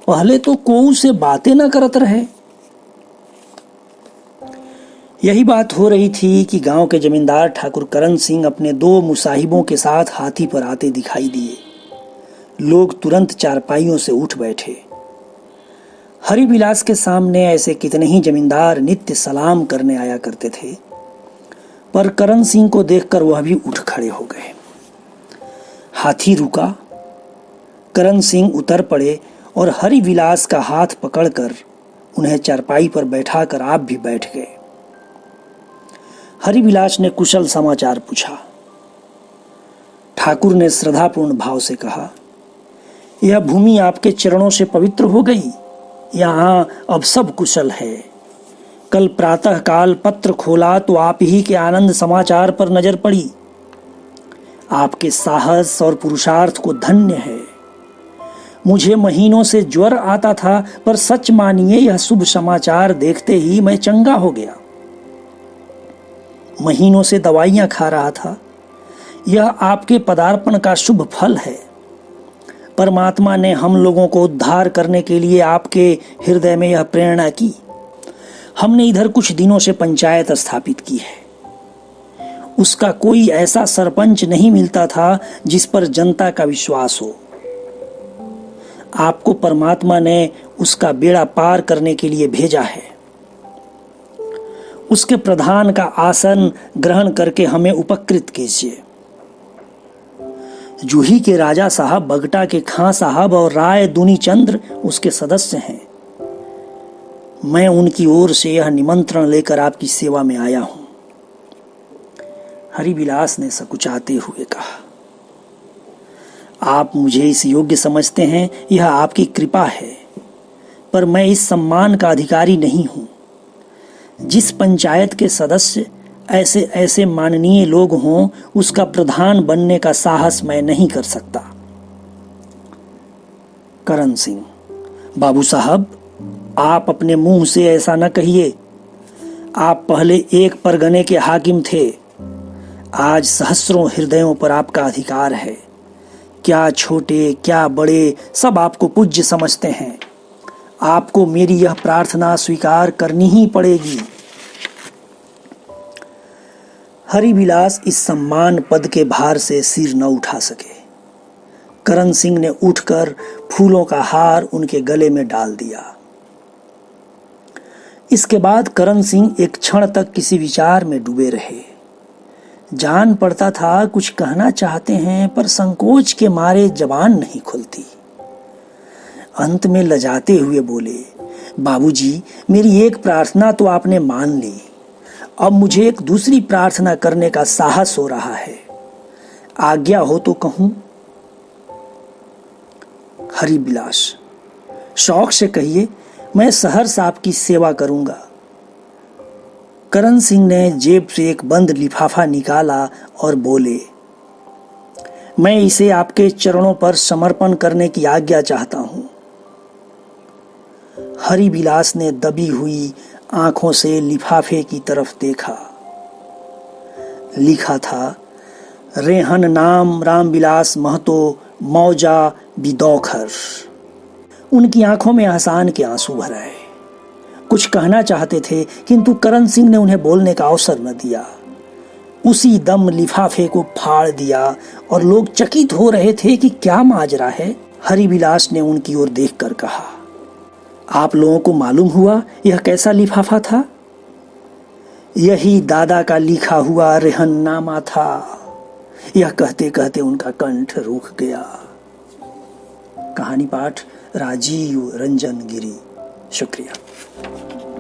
Speaker 1: पहले तो कोऊ से बातें न करत रहे। यही बात हो रही थी कि गांव के जमींदार ठाकुर करण सिंह अपने 2 मुसाहिबों के साथ हाथी पर आते दिखाई दिए। लोग तुरंत चारपाइयों से उठ बैठे। हरिविलास के सामने ऐसे कितने ही जमींदार नित्य सलाम करने आया करते थे, पर करण सिंह को देखकर वह भी उठ खड़े हो गए। हाथी रुका, करण सिंह उतर पड़े और हरिविलास का हाथ पकड़कर उन्हें चारपाई पर बैठाकर आप भी बैठ गए। हरिविलास ने कुशल समाचार पूछा। ठाकुर ने श्रद्धापूर्ण भाव से कहा, यह भूमि आपके चरणों से पवित्र हो गई। यहाँ अब सब कुशल है। कल प्रातः काल पत्र खोला तो आप ही के आनंद समाचार पर नजर पड़ी। आपके साहस और पुरुषार्थ को धन्य है। मुझे महीनों से ज्वर आता था, पर सच मानिए यह शुभ समाचार देखते ही मैं चंगा हो गया। महीनों से दवाइयां खा रहा था। यह आपके पदार्पण का शुभ फल है। परमात्मा ने हम लोगों को उद्धार करने के लिए आपके हृदय में यह प्रेरणा की। हमने इधर कुछ दिनों से पंचायत स्थापित की है। उसका कोई ऐसा सरपंच नहीं मिलता था जिस पर जनता का विश्वास हो। आपको परमात्मा ने उसका बेड़ा पार करने के लिए भेजा है। उसके प्रधान का आसन ग्रहण करके हमें उपकृत कीजिए। जूही के राजा साहब, बगटा के खां साहब और राय दुनी चंद्र उसके सदस्य हैं। मैं उनकी ओर से यह निमंत्रण लेकर आपकी सेवा में आया हूं। हरिविलास ने सकुचाते हुए कहा, आप मुझे इस योग्य समझते हैं, यह आपकी कृपा है, पर मैं इस सम्मान का अधिकारी नहीं हूं। जिस पंचायत के सदस्य ऐसे ऐसे माननीय लोग हों, उसका प्रधान बनने का साहस मैं नहीं कर सकता। करण सिंह, बाबू साहब, आप अपने मुंह से ऐसा न कहिए। आप पहले एक परगने के हाकिम थे। आज सहस्रों हृदयों पर आपका अधिकार है। क्या छोटे क्या बड़े, सब आपको पूज्य समझते हैं। आपको मेरी यह प्रार्थना स्वीकार करनी ही पड़ेगी। हरिविलास इस सम्मान पद के भार से सिर न उठा सके। करण सिंह ने उठकर फूलों का हार उनके गले में डाल दिया। इसके बाद करण सिंह एक क्षण तक किसी विचार में डूबे रहे। जान पड़ता था कुछ कहना चाहते हैं, पर संकोच के मारे जबान नहीं खुलती। अंत में लजाते हुए बोले, बाबूजी, मेरी एक प्रार्थना तो आपने मान ली। अब मुझे एक दूसरी प्रार्थना करने का साहस हो रहा है। आज्ञा हो तो कहूं? हरिविलास, शौक से कहिए, मैं सहर्ष आपकी सेवा करूंगा। करण सिंह ने जेब से एक बंद लिफाफा निकाला और बोले, मैं इसे आपके चरणों पर समर्पण करने की आज्ञा चाहता हूं। हरिविलास ने दबी हुई आंखों से लिफाफे की तरफ देखा। लिखा था, रेहन नाम रामविलास महतो, मौजा बिदौखर। उनकी आंखों में एहसान के आंसू भर आए। कुछ कहना चाहते थे, किंतु करण सिंह ने उन्हें बोलने का अवसर न दिया। उसी दम लिफाफे को फाड़ दिया और लोग चकित हो रहे थे कि क्या माजरा है। हरिविलास ने उनकी ओर देखकर कहा, आप लोगों को मालूम हुआ यह कैसा लिफाफा था? यही दादा का लिखा हुआ रेहननामा था। यह कहते कहते उनका कंठ रुक गया। कहानी पाठ राजीव रंजन गिरी। शुक्रिया।